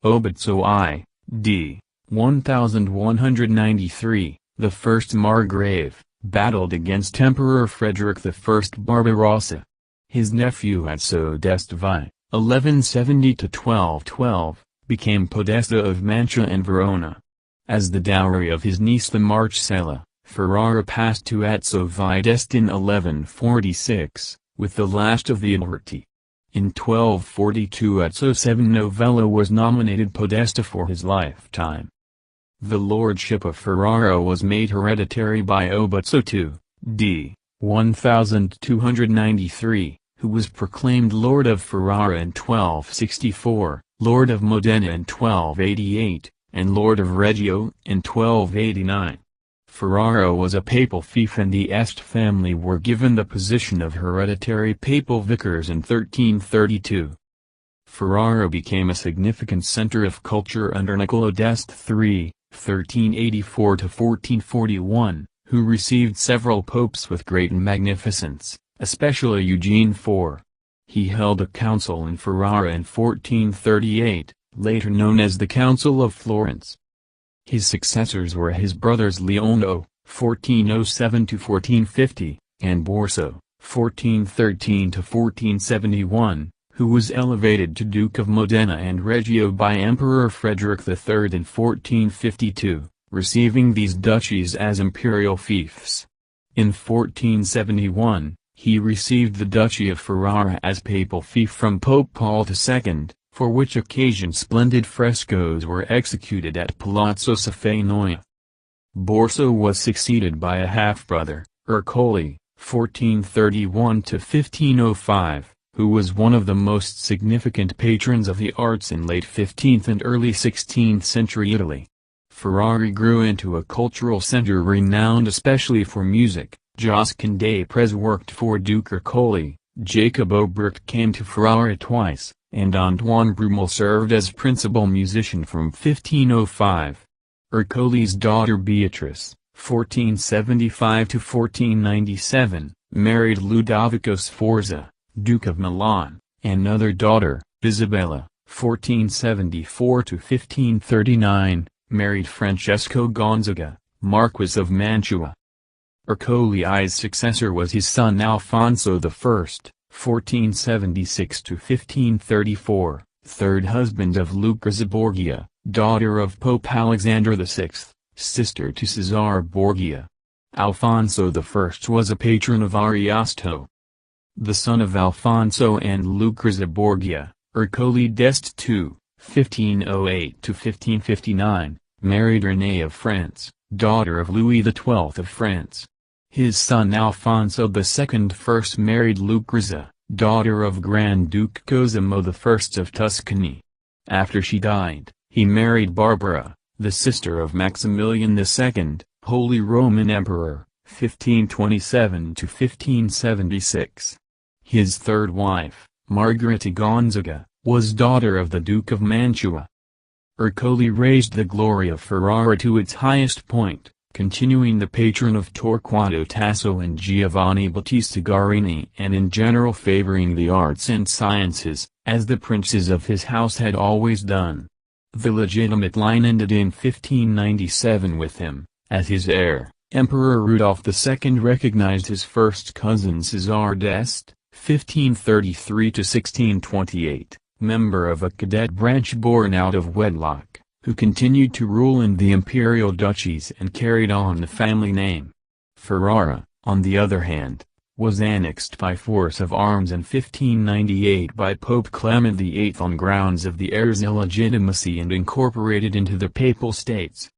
Obizzo I, d. 1193, the first Margrave, battled against Emperor Frederick I Barbarossa. His nephew Azzo d'Este vi, 1170–1212, became Podesta of Mantua and Verona. As the dowry of his niece the Marcella, Ferrara passed to Azzo vi d'Este in 1146, with the last of the Nobility. In 1242 Azzo VII Novella was nominated Podesta for his lifetime. The lordship of Ferrara was made hereditary by Obizzo II, d. 1293, who was proclaimed Lord of Ferrara in 1264, Lord of Modena in 1288, and Lord of Reggio in 1289. Ferrara was a papal fief and the Este family were given the position of hereditary papal vicars in 1332. Ferrara became a significant center of culture under Niccolò d'Este III, 1384–1441, who received several popes with great magnificence, especially Eugene IV. He held a council in Ferrara in 1438, later known as the Council of Florence. His successors were his brothers Leono, 1407–1450, and Borso, 1413–1471, who was elevated to Duke of Modena and Reggio by Emperor Frederick III in 1452, receiving these duchies as imperial fiefs. In 1471, he received the Duchy of Ferrara as papal fief from Pope Paul II, for which occasion splendid frescoes were executed at Palazzo Safenoia. Borso was succeeded by a half-brother, Ercole, 1431–1505, who was one of the most significant patrons of the arts in late 15th and early 16th century Italy. Ferrara grew into a cultural center renowned especially for music. Josquin des Prez worked for Duke Ercole, Jacob Obrecht came to Ferrara twice, and Antoine Brummel served as principal musician from 1505. Ercole's daughter Beatrice, 1475–1497, married Ludovico Sforza, Duke of Milan, another daughter, Isabella, 1474–1539, married Francesco Gonzaga, Marquis of Mantua. Ercoli's successor was his son Alfonso I, 1476–1534, third husband of Lucrezia Borgia, daughter of Pope Alexander VI, sister to Cesare Borgia. Alfonso I was a patron of Ariosto. The son of Alfonso and Lucrezia Borgia, Ercole d'Este II, 1508–1559, married Renée of France, daughter of Louis XII of France. His son Alfonso II first married Lucrezia, daughter of Grand Duke Cosimo I of Tuscany. After she died, he married Barbara, the sister of Maximilian II, Holy Roman Emperor, 1527–1576. His third wife, Margherita Gonzaga, was daughter of the Duke of Mantua. Ercole raised the glory of Ferrara to its highest point, continuing the patron of Torquato Tasso and Giovanni Battista Guarini, and in general favoring the arts and sciences, as the princes of his house had always done. The legitimate line ended in 1597 with him, as his heir. Emperor Rudolph II recognized his first cousin Cesare d'Este, 1533–1628, member of a cadet branch born out of wedlock, who continued to rule in the imperial duchies and carried on the family name. Ferrara, on the other hand, was annexed by force of arms in 1598 by Pope Clement VIII on grounds of the heir's illegitimacy and incorporated into the Papal States.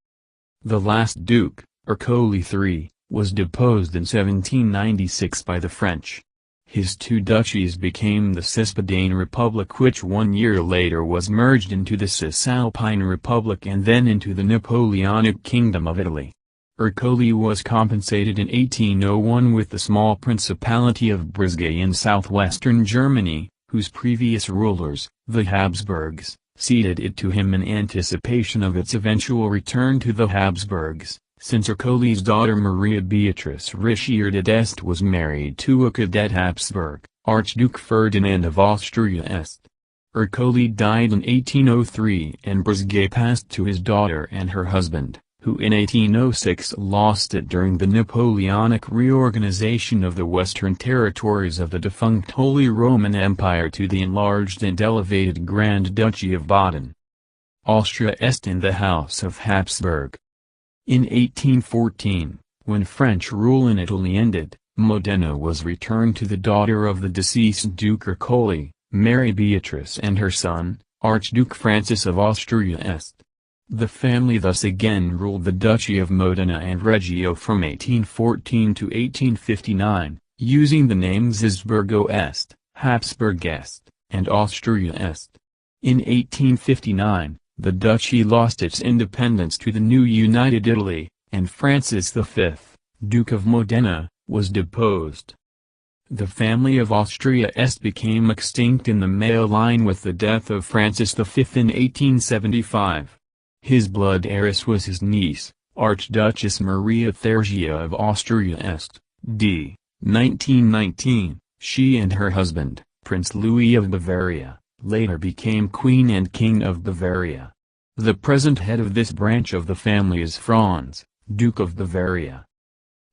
The last duke, Ercole III, was deposed in 1796 by the French. His two duchies became the Cispodane Republic, which 1 year later was merged into the Cisalpine Republic and then into the Napoleonic Kingdom of Italy. Ercole was compensated in 1801 with the small Principality of Brisgay in southwestern Germany, whose previous rulers, the Habsburgs, ceded it to him in anticipation of its eventual return to the Habsburgs, since Ercole's daughter Maria Beatrice Richelieu d'Este was married to a cadet Habsburg, Archduke Ferdinand of Austria-Este. Ercole died in 1803 and Brisgay passed to his daughter and her husband, who in 1806 lost it during the Napoleonic reorganization of the western territories of the defunct Holy Roman Empire to the enlarged and elevated Grand Duchy of Baden. Austria-Este and the House of Habsburg. In 1814, when French rule in Italy ended, Modena was returned to the daughter of the deceased Duke Ercole, Mary Beatrice, and her son, Archduke Francis of Austria-Este. The family thus again ruled the Duchy of Modena and Reggio from 1814 to 1859, using the names Habsburgo-Este, Habsburg-Este, and Austria-Este. In 1859, the duchy lost its independence to the new United Italy, and Francis V, Duke of Modena, was deposed. The family of Austria-Este became extinct in the male line with the death of Francis V in 1875. His blood heiress was his niece, Archduchess Maria Theresia of Austria-Este, d. 1919. She and her husband, Prince Louis of Bavaria, later became Queen and King of Bavaria. The present head of this branch of the family is Franz, Duke of Bavaria.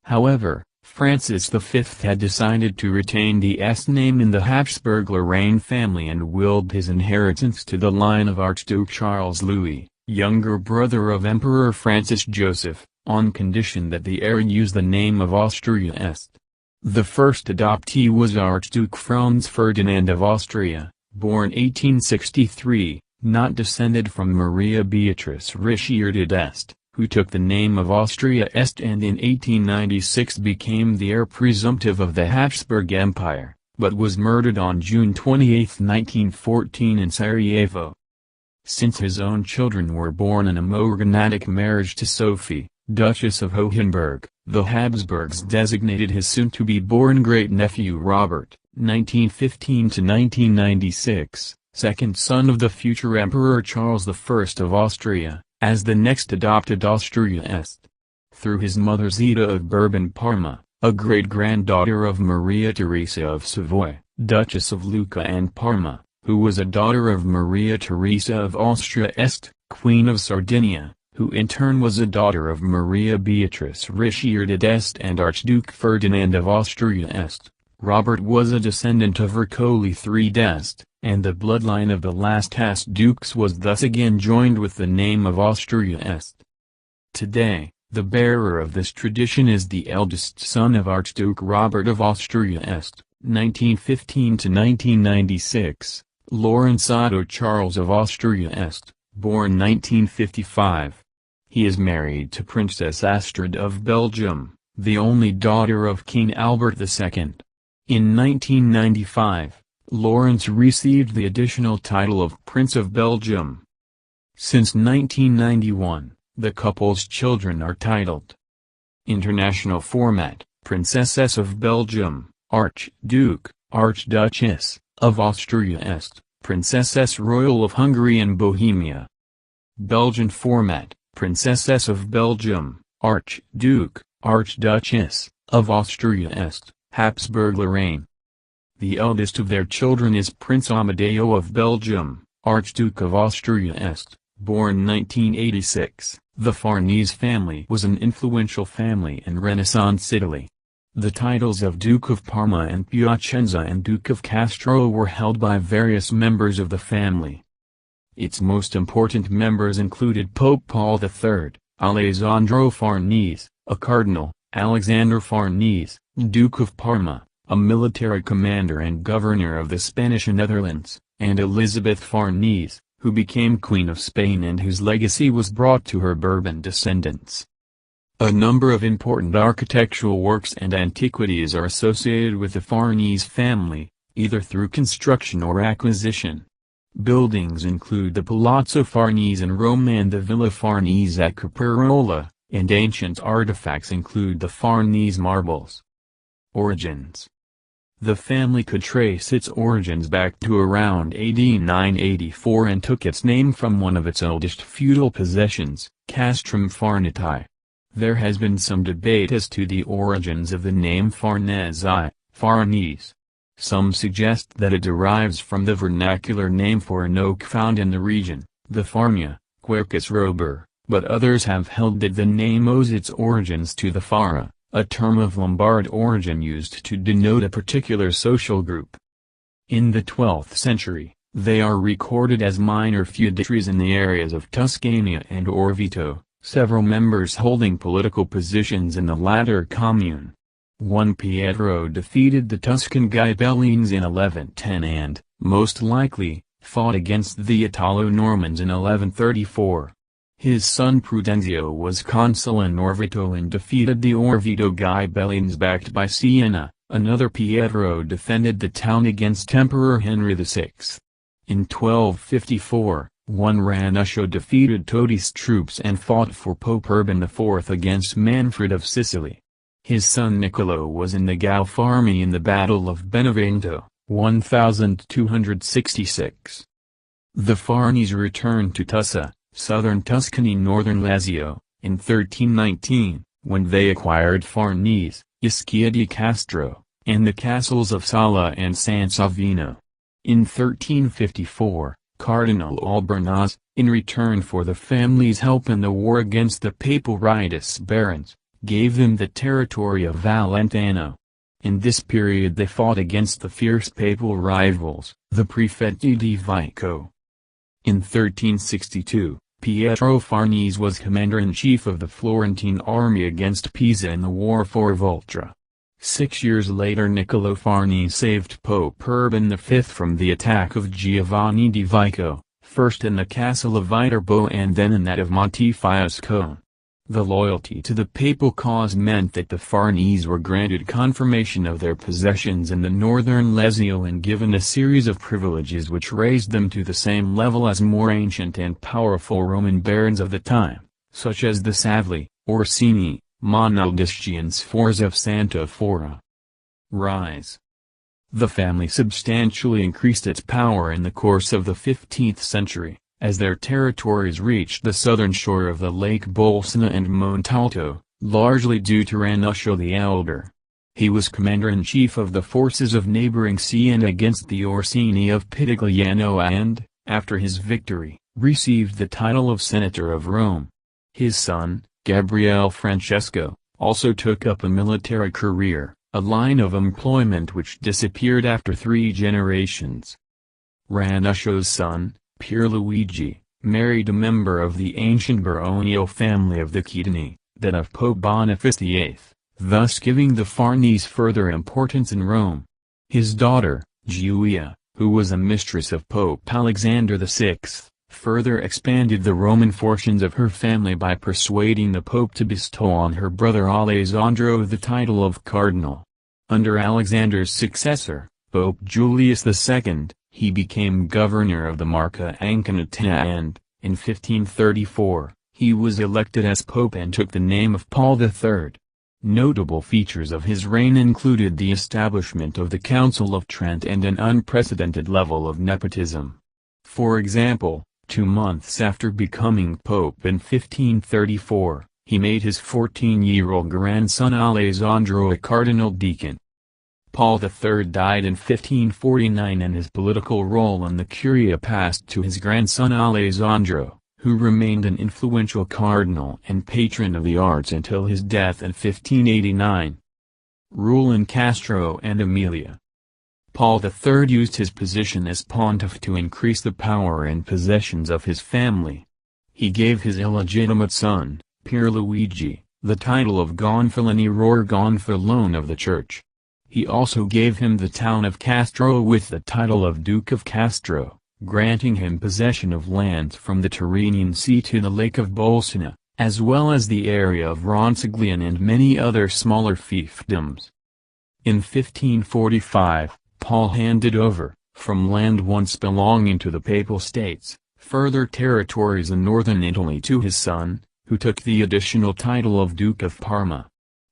However, Francis V had decided to retain the Este name in the Habsburg-Lorraine family and willed his inheritance to the line of Archduke Charles Louis, younger brother of Emperor Francis Joseph, on condition that the heir use the name of Austria-Este. The first adoptee was Archduke Franz Ferdinand of Austria, born 1863, not descended from Maria Beatrice Richelieu d'Este, who took the name of Austria-Este and in 1896 became the heir presumptive of the Habsburg Empire, but was murdered on June 28, 1914 in Sarajevo. Since his own children were born in a morganatic marriage to Sophie, Duchess of Hohenberg, the Habsburgs designated his soon-to-be-born great-nephew Robert, 1915–1996, second son of the future Emperor Charles I of Austria, as the next adopted Austria-Este. through his mother Zita of Bourbon-Parma, a great-granddaughter of Maria Theresa of Savoy, Duchess of Lucca and Parma, who was a daughter of Maria Theresa of Austria-Este, Queen of Sardinia, who in turn was a daughter of Maria Beatrice Richelieu d'Este and Archduke Ferdinand of Austria-Este. Robert was a descendant of Ercole III d'Este, and the bloodline of the last Este dukes was thus again joined with the name of Austria-Este. Today, the bearer of this tradition is the eldest son of Archduke Robert of Austria-Este, 1915–1996, Lawrence Otto Charles of Austria-Este, born 1955. He is married to Princess Astrid of Belgium, the only daughter of King Albert II. In 1995, Lawrence received the additional title of Prince of Belgium. Since 1991, the couple's children are titled. International format: Princess of Belgium, Archduke, Archduchess, of Austria-Este, Princess Royal of Hungary and Bohemia. Belgian format: Princess of Belgium, Archduke, Archduchess, of Austria-Este, Habsburg-Lorraine. The eldest of their children is Prince Amadeo of Belgium, Archduke of Austria-Este, born 1986. The Farnese family was an influential family in Renaissance Italy. The titles of Duke of Parma and Piacenza and Duke of Castro were held by various members of the family. Its most important members included Pope Paul III, Alessandro Farnese, a cardinal, Alexander Farnese, Duke of Parma, a military commander and governor of the Spanish Netherlands, and Elizabeth Farnese, who became Queen of Spain and whose legacy was brought to her Bourbon descendants. A number of important architectural works and antiquities are associated with the Farnese family, either through construction or acquisition. Buildings include the Palazzo Farnese in Rome and the Villa Farnese at Caprarola, and ancient artifacts include the Farnese marbles. Origins. The family could trace its origins back to around AD 984 and took its name from one of its oldest feudal possessions, Castrum Farnetae. There has been some debate as to the origins of the name Farnese, Farnese. Some suggest that it derives from the vernacular name for an oak found in the region, the Farnia, Quercus robur, but others have held that the name owes its origins to the Fara, a term of Lombard origin used to denote a particular social group. In the 12th century, they are recorded as minor feudatories in the areas of Tuscania and Orvieto, several members holding political positions in the latter commune. One Pietro defeated the Tuscan Ghibellines in 1110 and, most likely, fought against the Italo-Normans in 1134. His son Prudenzio was consul in Orvieto and defeated the Orvieto Ghibellines backed by Siena. Another Pietro defended the town against Emperor Henry VI. In 1254, one Ranuccio defeated Todi's troops and fought for Pope Urban IV against Manfred of Sicily. His son Niccolo was in the Guelph army in the Battle of Benevento, 1266. The Farnese returned to Tussa, southern Tuscany, northern Lazio, in 1319, when they acquired Farnese, Ischia di Castro, and the castles of Sala and San Savino. In 1354, Cardinal Albornoz, in return for the family's help in the war against the Papal Rightus barons, gave them the territory of Valentano. In this period they fought against the fierce papal rivals, the Prefetti di Vico. In 1362, Pietro Farnese was commander-in-chief of the Florentine army against Pisa in the War for Volterra. 6 years later Niccolo Farnese saved Pope Urban V from the attack of Giovanni di Vico, first in the castle of Viterbo and then in that of Montefiascone. The loyalty to the papal cause meant that the Farnese were granted confirmation of their possessions in the northern Lazio and given a series of privileges which raised them to the same level as more ancient and powerful Roman barons of the time, such as the Savli, Orsini, Monaldeschi and Sforza of Santa Fora. Rise. The family substantially increased its power in the course of the 15th century, as their territories reached the southern shore of the Lake Bolsena and Montalto, largely due to Ranuscio the Elder. He was commander-in-chief of the forces of neighboring Siena against the Orsini of Pitigliano and, after his victory, received the title of Senator of Rome. His son, Gabriele Francesco, also took up a military career, a line of employment which disappeared after 3 generations. Ranuscio's son, Pierluigi, married a member of the ancient baronial family of the Chitini, that of Pope Boniface VIII, thus giving the Farnese further importance in Rome. His daughter, Giulia, who was a mistress of Pope Alexander VI, further expanded the Roman fortunes of her family by persuading the Pope to bestow on her brother Alessandro the title of cardinal. Under Alexander's successor, Pope Julius II, he became governor of the Marca Ancanitina and, in 1534, he was elected as pope and took the name of Paul III. Notable features of his reign included the establishment of the Council of Trent and an unprecedented level of nepotism. For example, 2 months after becoming pope in 1534, he made his 14-year-old grandson Alessandro a cardinal deacon. Paul III died in 1549 and his political role in the Curia passed to his grandson Alessandro, who remained an influential cardinal and patron of the arts until his death in 1589. Rule in Castro and Emilia. Paul III used his position as pontiff to increase the power and possessions of his family. He gave his illegitimate son, Pierluigi, the title of Gonfaloniere or Gonfalone of the Church. He also gave him the town of Castro with the title of Duke of Castro, granting him possession of lands from the Tyrrhenian Sea to the Lake of Bolsena, as well as the area of Ronciglione and many other smaller fiefdoms. In 1545, Paul handed over, from land once belonging to the Papal States, further territories in northern Italy to his son, who took the additional title of Duke of Parma.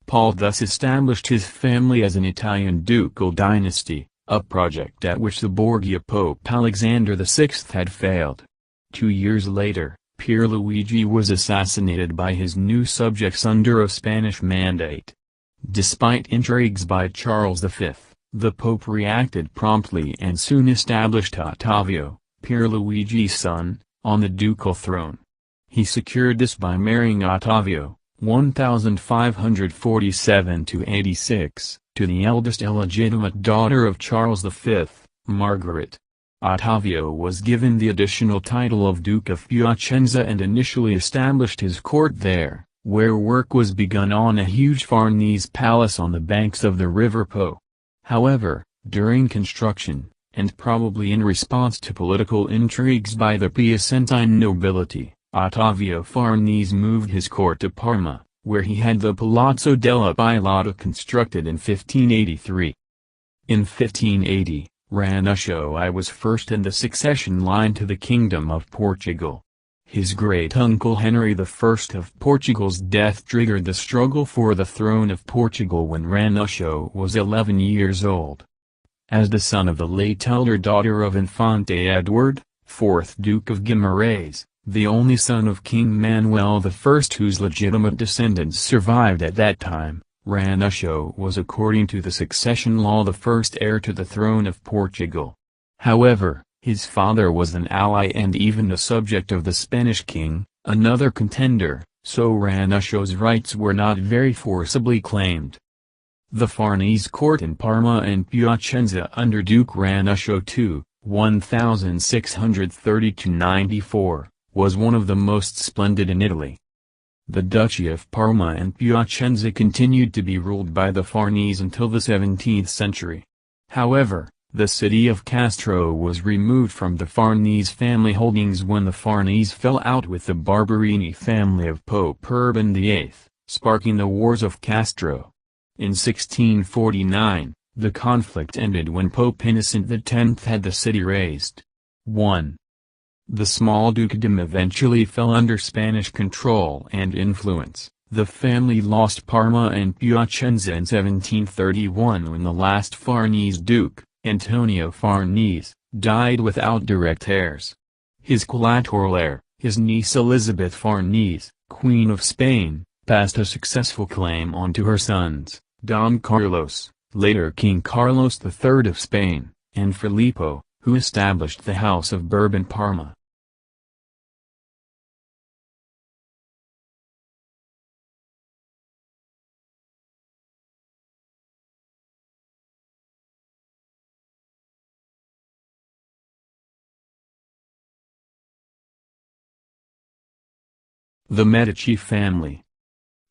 Paul thus established his family as an Italian ducal dynasty, a project at which the Borgia Pope Alexander VI had failed. 2 years later, Pierluigi was assassinated by his new subjects under a Spanish mandate. Despite intrigues by Charles V, the Pope reacted promptly and soon established Ottavio, Pierluigi's son, on the ducal throne. He secured this by marrying Ottavio, 1547–86, to the eldest illegitimate daughter of Charles V, Margaret. Ottavio was given the additional title of Duke of Piacenza and initially established his court there, where work was begun on a huge Farnese palace on the banks of the River Po. However, during construction, and probably in response to political intrigues by the Piacentine nobility, Ottavio Farnese moved his court to Parma, where he had the Palazzo della Bilotta constructed in 1583. In 1580, Ranuscio I was first in the succession line to the Kingdom of Portugal. His great-uncle Henry I of Portugal's death triggered the struggle for the throne of Portugal when Ranuscio was 11 years old. As the son of the late elder daughter of Infante Edward, 4th Duke of Guimarães, the only son of King Manuel I whose legitimate descendants survived at that time, Ranuscio was according to the succession law the first heir to the throne of Portugal. However, his father was an ally and even a subject of the Spanish king, another contender, so Ranuscio's rights were not very forcibly claimed. The Farnese court in Parma and Piacenza under Duke Ranuscio II, 1630–94, was one of the most splendid in Italy. The Duchy of Parma and Piacenza continued to be ruled by the Farnese until the 17th century. However, the city of Castro was removed from the Farnese family holdings when the Farnese fell out with the Barberini family of Pope Urban VIII, sparking the Wars of Castro. In 1649, the conflict ended when Pope Innocent X had the city razed. 1. The small dukedom eventually fell under Spanish control and influence. The family lost Parma and Piacenza in 1731 when the last Farnese duke, Antonio Farnese, died without direct heirs. His collateral heir, his niece Elizabeth Farnese, Queen of Spain, passed a successful claim on to her sons, Don Carlos, later King Carlos III of Spain, and Filippo, who established the House of Bourbon-Parma. The Medici family.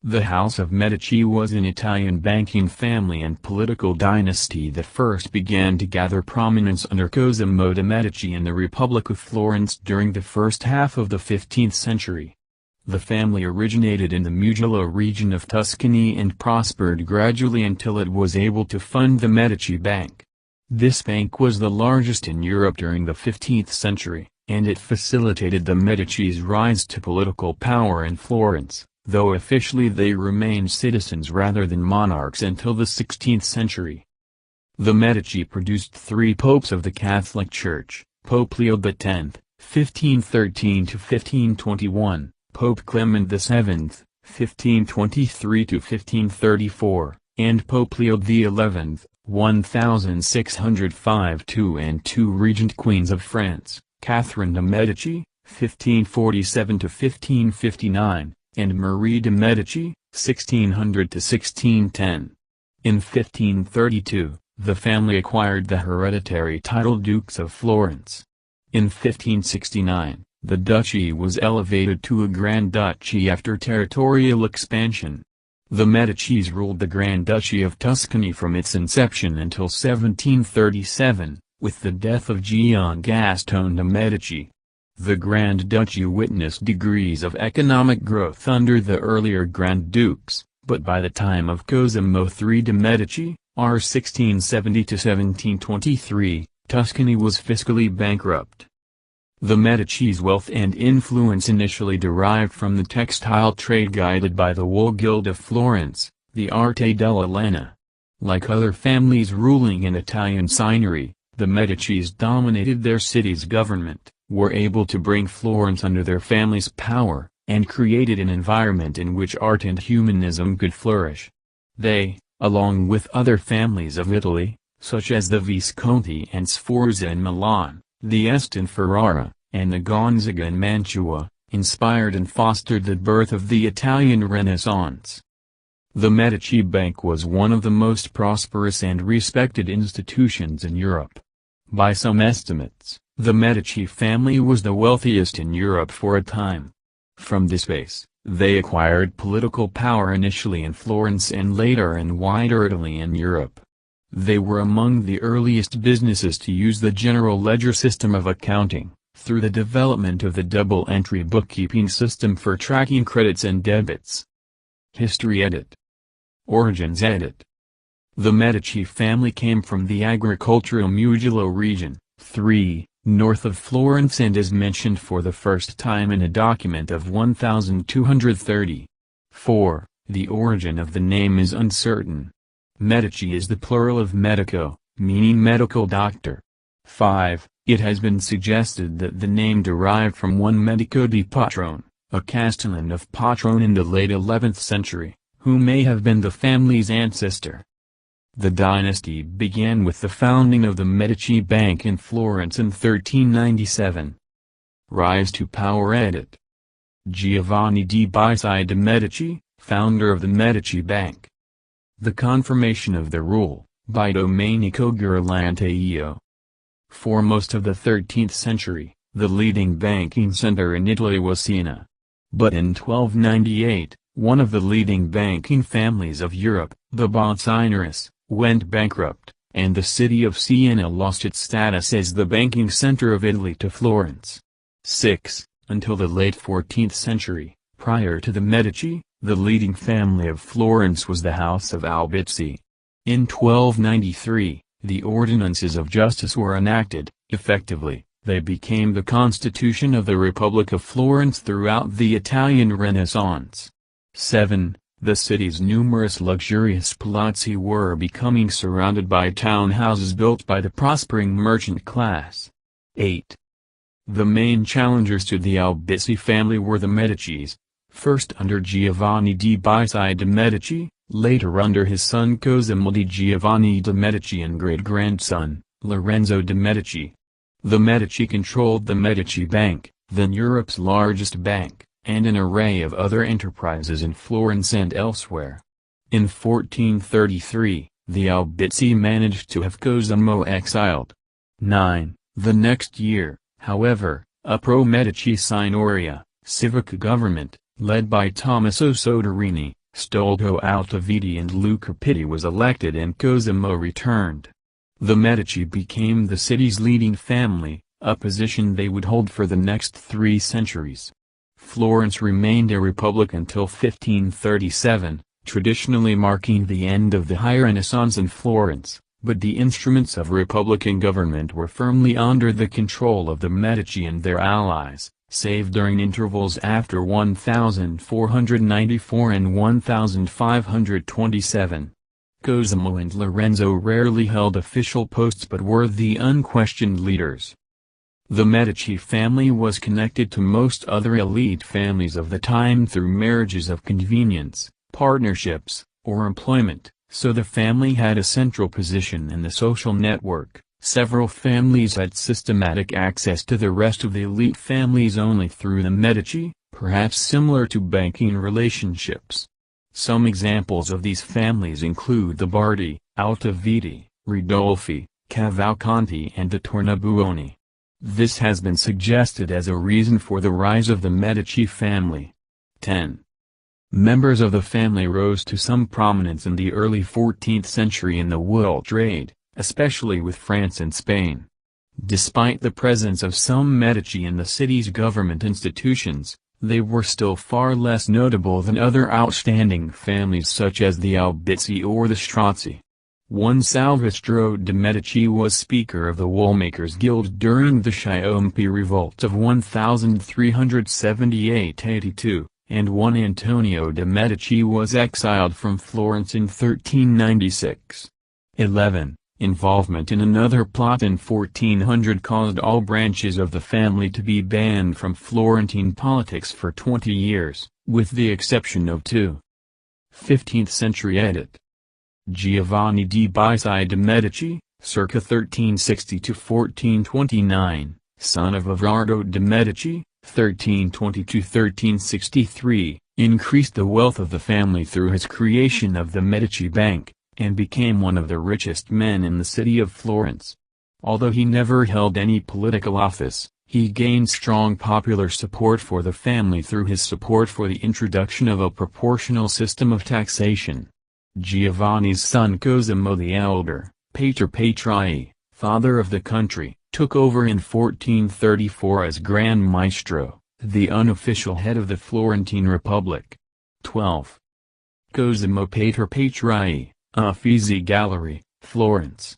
The House of Medici was an Italian banking family and political dynasty that first began to gather prominence under Cosimo de' Medici in the Republic of Florence during the first half of the 15th century. The family originated in the Mugello region of Tuscany and prospered gradually until it was able to fund the Medici Bank. This bank was the largest in Europe during the 15th century, and it facilitated the Medici's rise to political power in Florence, though officially they remained citizens rather than monarchs until the 16th century. The Medici produced three popes of the Catholic Church: Pope Leo X, 1513–1521, Pope Clement VII, 1523–1534, and Pope Leo XI, 1605–2, and two regent queens of France, Catherine de' Medici, 1547–1559, and Marie de' Medici, 1600–1610. In 1532, the family acquired the hereditary title Dukes of Florence. In 1569, the duchy was elevated to a Grand Duchy after territorial expansion. The Medicis ruled the Grand Duchy of Tuscany from its inception until 1737, with the death of Gian Gastone de' Medici. The Grand Duchy witnessed degrees of economic growth under the earlier Grand Dukes, but by the time of Cosimo III de' Medici, r. 1670–1723, Tuscany was fiscally bankrupt. The Medici's wealth and influence initially derived from the textile trade guided by the Wool Guild of Florence, the Arte della Lana. Like other families ruling in Italian Signory, the Medicis dominated their city's government, were able to bring Florence under their family's power, and created an environment in which art and humanism could flourish. They, along with other families of Italy, such as the Visconti and Sforza in Milan, the Este in Ferrara, and the Gonzaga in Mantua, inspired and fostered the birth of the Italian Renaissance. The Medici Bank was one of the most prosperous and respected institutions in Europe. By some estimates, the Medici family was the wealthiest in Europe for a time. From this base, they acquired political power initially in Florence and later in wider Italy and Europe. They were among the earliest businesses to use the general ledger system of accounting, through the development of the double-entry bookkeeping system for tracking credits and debits. History edit. Origins edit. The Medici family came from the agricultural Mugello region, 3, north of Florence, and is mentioned for the first time in a document of 1230. 4. The origin of the name is uncertain. Medici is the plural of medico, meaning medical doctor. 5. It has been suggested that the name derived from one Medico di Patron, a castellan of Patron in the late 11th century, who may have been the family's ancestor. The dynasty began with the founding of the Medici Bank in Florence in 1397. Rise to power edit. Giovanni di Bisi de' Medici, founder of the Medici Bank. The confirmation of the rule, by Domenico Ghirlandaio. For most of the 13th century, the leading banking center in Italy was Siena. But in 1298, one of the leading banking families of Europe, the Bonsignores, went bankrupt, and the city of Siena lost its status as the banking center of Italy to Florence. 6. Until the late 14th century, prior to the Medici, the leading family of Florence was the House of Albizzi. In 1293, the Ordinances of Justice were enacted. Effectively, they became the constitution of the Republic of Florence throughout the Italian Renaissance. 7. The city's numerous luxurious palazzi were becoming surrounded by townhouses built by the prospering merchant class. 8. The main challengers to the Albizzi family were the Medicis, first under Giovanni di Bisi de' Medici, later under his son Cosimo di Giovanni de' Medici and great-grandson, Lorenzo de' Medici. The Medici controlled the Medici Bank, then Europe's largest bank, and an array of other enterprises in Florence and elsewhere. In 1433, the Albizzi managed to have Cosimo exiled. 9. The next year, however, a pro-Medici Signoria, civic government, led by Tommaso Soderini, Stoldo Altaviti and Luca Pitti was elected and Cosimo returned. The Medici became the city's leading family, a position they would hold for the next 3 centuries. Florence remained a republic until 1537, traditionally marking the end of the High Renaissance in Florence, but the instruments of republican government were firmly under the control of the Medici and their allies, save during intervals after 1494 and 1527. Cosimo and Lorenzo rarely held official posts but were the unquestioned leaders. The Medici family was connected to most other elite families of the time through marriages of convenience, partnerships, or employment, so the family had a central position in the social network. Several families had systematic access to the rest of the elite families only through the Medici, perhaps similar to banking relationships. Some examples of these families include the Bardi, Altaviti, Ridolfi, Cavalcanti and the Tornabuoni. This has been suggested as a reason for the rise of the Medici family. 10. Members of the family rose to some prominence in the early 14th century in the world trade, especially with France and Spain. Despite the presence of some Medici in the city's government institutions, they were still far less notable than other outstanding families such as the Albizzi or the Strozzi. One Salvestro de' Medici was speaker of the Woolmakers' Guild during the Sciompi Revolt of 1378–82, and one Antonio de' Medici was exiled from Florence in 1396. 11. Involvement in another plot in 1400 caused all branches of the family to be banned from Florentine politics for 20 years, with the exception of 2. 15th century edit. Giovanni di Bisi de' Medici, circa 1360–1429, son of Everardo de' Medici, 1322–1363, increased the wealth of the family through his creation of the Medici Bank, and became one of the richest men in the city of Florence. Although he never held any political office, he gained strong popular support for the family through his support for the introduction of a proportional system of taxation. Giovanni's son Cosimo the Elder, Pater Patriae, father of the country, took over in 1434 as Grand Maestro, the unofficial head of the Florentine Republic. 12. Cosimo Pater Patriae, Uffizi Gallery, Florence.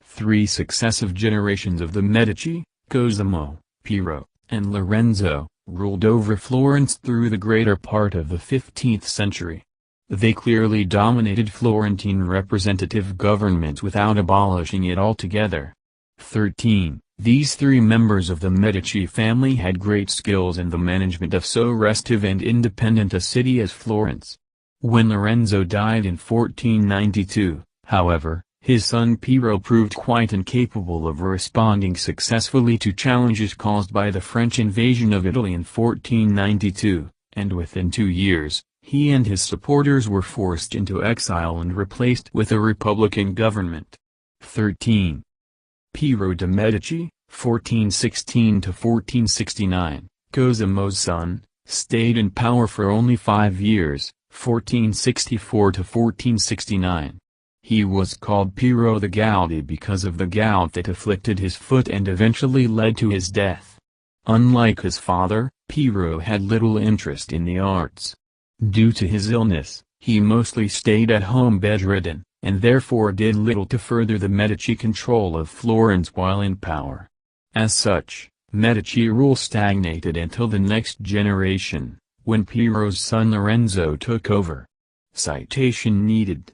3 successive generations of the Medici, Cosimo, Piero, and Lorenzo, ruled over Florence through the greater part of the 15th century. They clearly dominated Florentine representative government without abolishing it altogether. 13. These 3 members of the Medici family had great skills in the management of so restive and independent a city as Florence. When Lorenzo died in 1492, however, his son Piero proved quite incapable of responding successfully to challenges caused by the French invasion of Italy in 1492, and within 2 years, he and his supporters were forced into exile and replaced with a republican government. 13. Piero de' Medici, 1416–1469, Cosimo's son, stayed in power for only 5 years, 1464–1469. He was called Piero the Gouty because of the gout that afflicted his foot and eventually led to his death. Unlike his father, Piero had little interest in the arts. Due to his illness, he mostly stayed at home bedridden, and therefore did little to further the Medici control of Florence while in power. As such, Medici rule stagnated until the next generation, when Piero's son Lorenzo took over. Citation needed.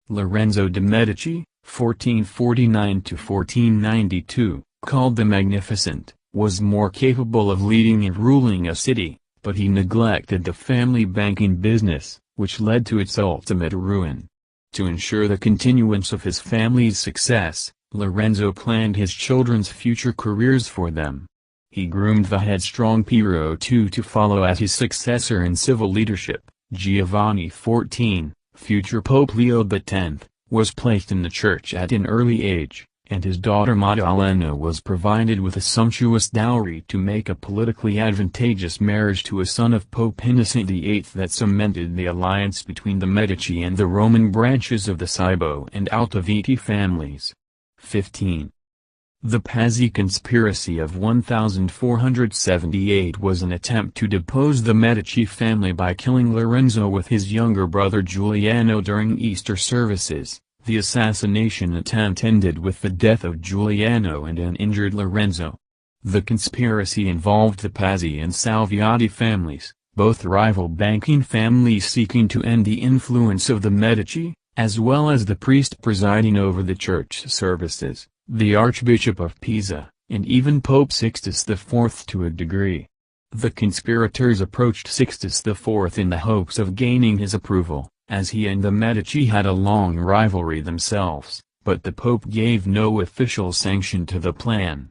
Lorenzo de' Medici, 1449–1492, called the Magnificent, was more capable of leading and ruling a city, but he neglected the family banking business, which led to its ultimate ruin. To ensure the continuance of his family's success, Lorenzo planned his children's future careers for them. He groomed the headstrong Piero II to follow as his successor in civil leadership. Giovanni XIV, future Pope Leo X, was placed in the church at an early age, and his daughter Maddalena was provided with a sumptuous dowry to make a politically advantageous marriage to a son of Pope Innocent VIII that cemented the alliance between the Medici and the Roman branches of the Cibo and Altaviti families. 15. The Pazzi conspiracy of 1478 was an attempt to depose the Medici family by killing Lorenzo with his younger brother Giuliano during Easter services. The assassination attempt ended with the death of Giuliano and an injured Lorenzo. The conspiracy involved the Pazzi and Salviati families, both rival banking families seeking to end the influence of the Medici, as well as the priest presiding over the church services, the Archbishop of Pisa, and even Pope Sixtus IV to a degree. The conspirators approached Sixtus IV in the hopes of gaining his approval, as he and the Medici had a long rivalry themselves, but the Pope gave no official sanction to the plan.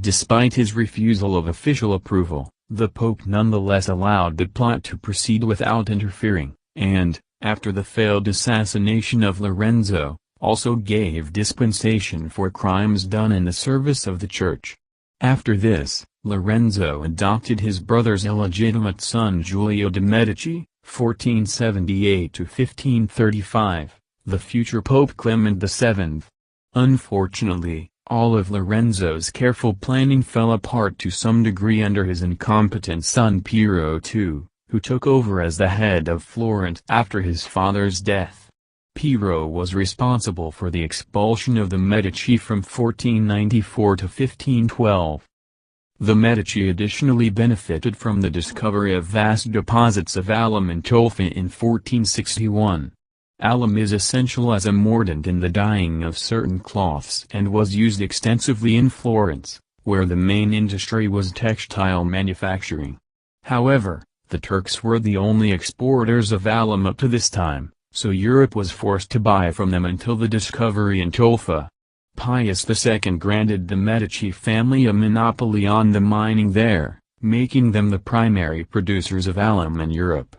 Despite his refusal of official approval, the Pope nonetheless allowed the plot to proceed without interfering, and, after the failed assassination of Lorenzo, also gave dispensation for crimes done in the service of the Church. After this, Lorenzo adopted his brother's illegitimate son Giulio de' Medici, 1478–1535, the future Pope Clement VII. Unfortunately, all of Lorenzo's careful planning fell apart to some degree under his incompetent son Piero II, who took over as the head of Florence after his father's death. Piero was responsible for the expulsion of the Medici from 1494 to 1512. The Medici additionally benefited from the discovery of vast deposits of alum in Tolfa in 1461. Alum is essential as a mordant in the dyeing of certain cloths and was used extensively in Florence, where the main industry was textile manufacturing. However, the Turks were the only exporters of alum up to this time, so Europe was forced to buy from them until the discovery in Tolfa. Pius II granted the Medici family a monopoly on the mining there, making them the primary producers of alum in Europe.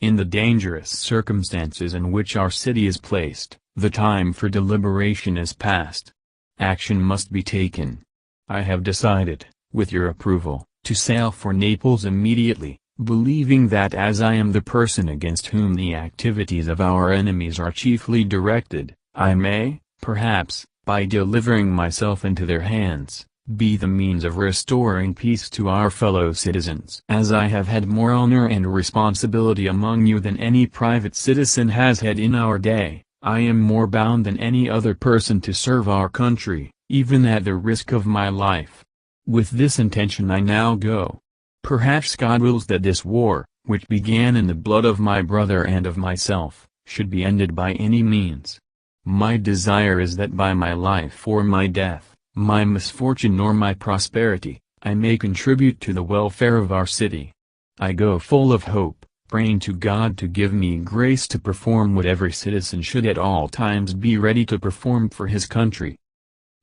In the dangerous circumstances in which our city is placed, the time for deliberation is past. Action must be taken. I have decided, with your approval, to sail for Naples immediately, believing that as I am the person against whom the activities of our enemies are chiefly directed, I may, perhaps, by delivering myself into their hands, be the means of restoring peace to our fellow citizens. As I have had more honor and responsibility among you than any private citizen has had in our day, I am more bound than any other person to serve our country, even at the risk of my life. With this intention I now go. Perhaps God wills that this war, which began in the blood of my brother and of myself, should be ended by any means. My desire is that by my life or my death, my misfortune or my prosperity, I may contribute to the welfare of our city. I go full of hope, praying to God to give me grace to perform what every citizen should at all times be ready to perform for his country.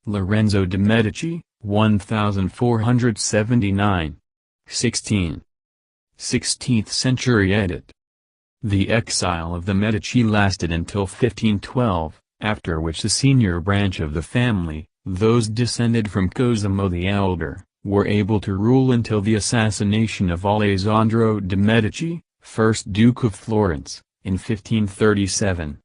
Lorenzo de' Medici, 1479. 16. 16th century edit. The exile of the Medici lasted until 1512, after which the senior branch of the family, those descended from Cosimo the Elder, were able to rule until the assassination of Alessandro de' Medici, first Duke of Florence, in 1537.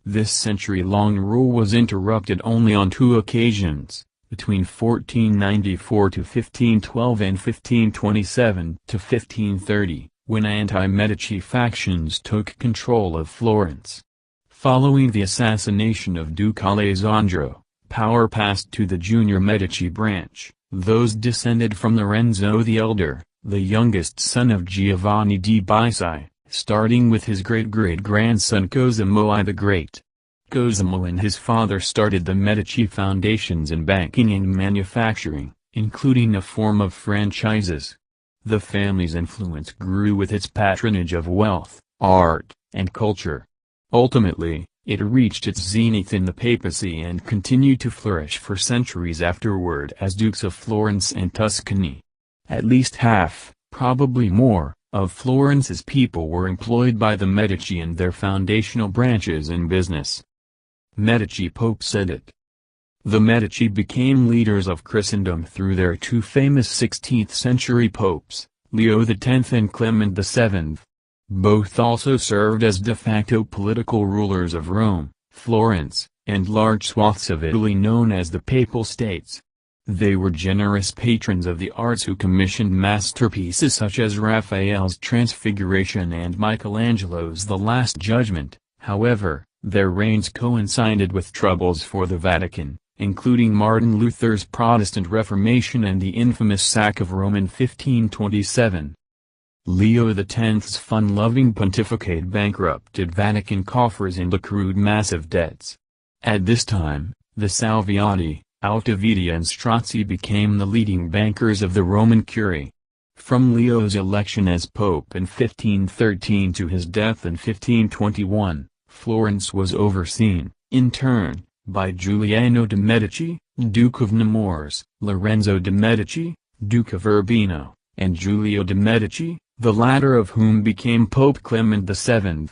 This century-long rule was interrupted only on two occasions, between 1494 to 1512 and 1527 to 1530, when anti-Medici factions took control of Florence. Following the assassination of Duke Alessandro, power passed to the junior Medici branch, those descended from Lorenzo the Elder, the youngest son of Giovanni di Bisi, starting with his great-great-grandson Cosimo I the Great. Cosimo and his father started the Medici foundations in banking and manufacturing, including a form of franchises. The family's influence grew with its patronage of wealth, art, and culture. Ultimately, it reached its zenith in the papacy and continued to flourish for centuries afterward as Dukes of Florence and Tuscany. At least half, probably more, of Florence's people were employed by the Medici and their foundational branches in business. Medici Pope said it. The Medici became leaders of Christendom through their two famous 16th-century popes, Leo X and Clement VII. Both also served as de facto political rulers of Rome, Florence, and large swaths of Italy known as the Papal States. They were generous patrons of the arts who commissioned masterpieces such as Raphael's Transfiguration and Michelangelo's The Last Judgment. However, their reigns coincided with troubles for the Vatican, including Martin Luther's Protestant Reformation and the infamous sack of Rome in 1527. Leo X's fun-loving pontificate bankrupted Vatican coffers and accrued massive debts. At this time, the Salviati, Altoviti and Strozzi became the leading bankers of the Roman Curie. From Leo's election as pope in 1513 to his death in 1521, Florence was overseen, in turn, by Giuliano de' Medici, Duke of Nemours, Lorenzo de' Medici, Duke of Urbino, and Giulio de' Medici, the latter of whom became Pope Clement VII.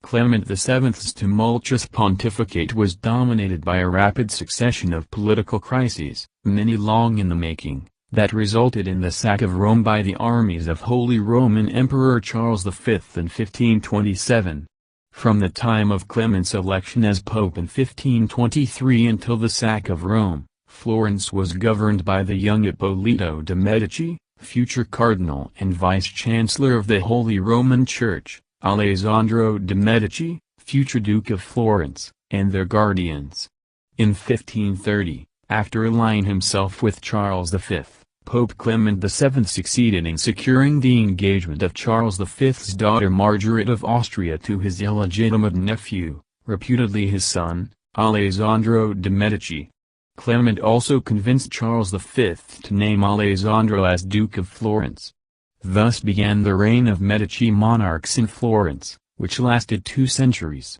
Clement VII's tumultuous pontificate was dominated by a rapid succession of political crises, many long in the making, that resulted in the sack of Rome by the armies of Holy Roman Emperor Charles V in 1527. From the time of Clement's election as pope in 1523 until the sack of Rome, Florence was governed by the young Ippolito de' Medici, future cardinal and vice-chancellor of the Holy Roman Church, Alessandro de' Medici, future Duke of Florence, and their guardians. In 1530, after allying himself with Charles V, Pope Clement VII succeeded in securing the engagement of Charles V's daughter Margaret of Austria to his illegitimate nephew, reputedly his son, Alessandro de' Medici. Clement also convinced Charles V to name Alessandro as Duke of Florence. Thus began the reign of Medici monarchs in Florence, which lasted 2 centuries.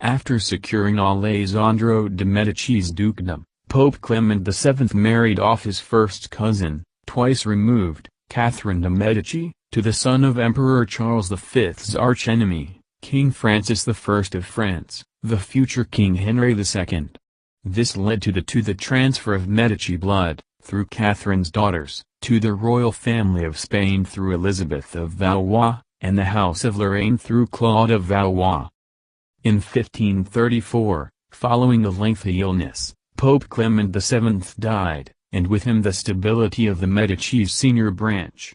After securing Alessandro de' Medici's dukedom, Pope Clement VII married off his first cousin, twice removed, Catherine de' Medici, to the son of Emperor Charles V's archenemy, King Francis I of France, the future King Henry II. This led to the transfer of Medici blood, through Catherine's daughters, to the royal family of Spain through Elizabeth of Valois, and the House of Lorraine through Claude of Valois. In 1534, following a lengthy illness, Pope Clement VII died, and with him the stability of the Medici's senior branch.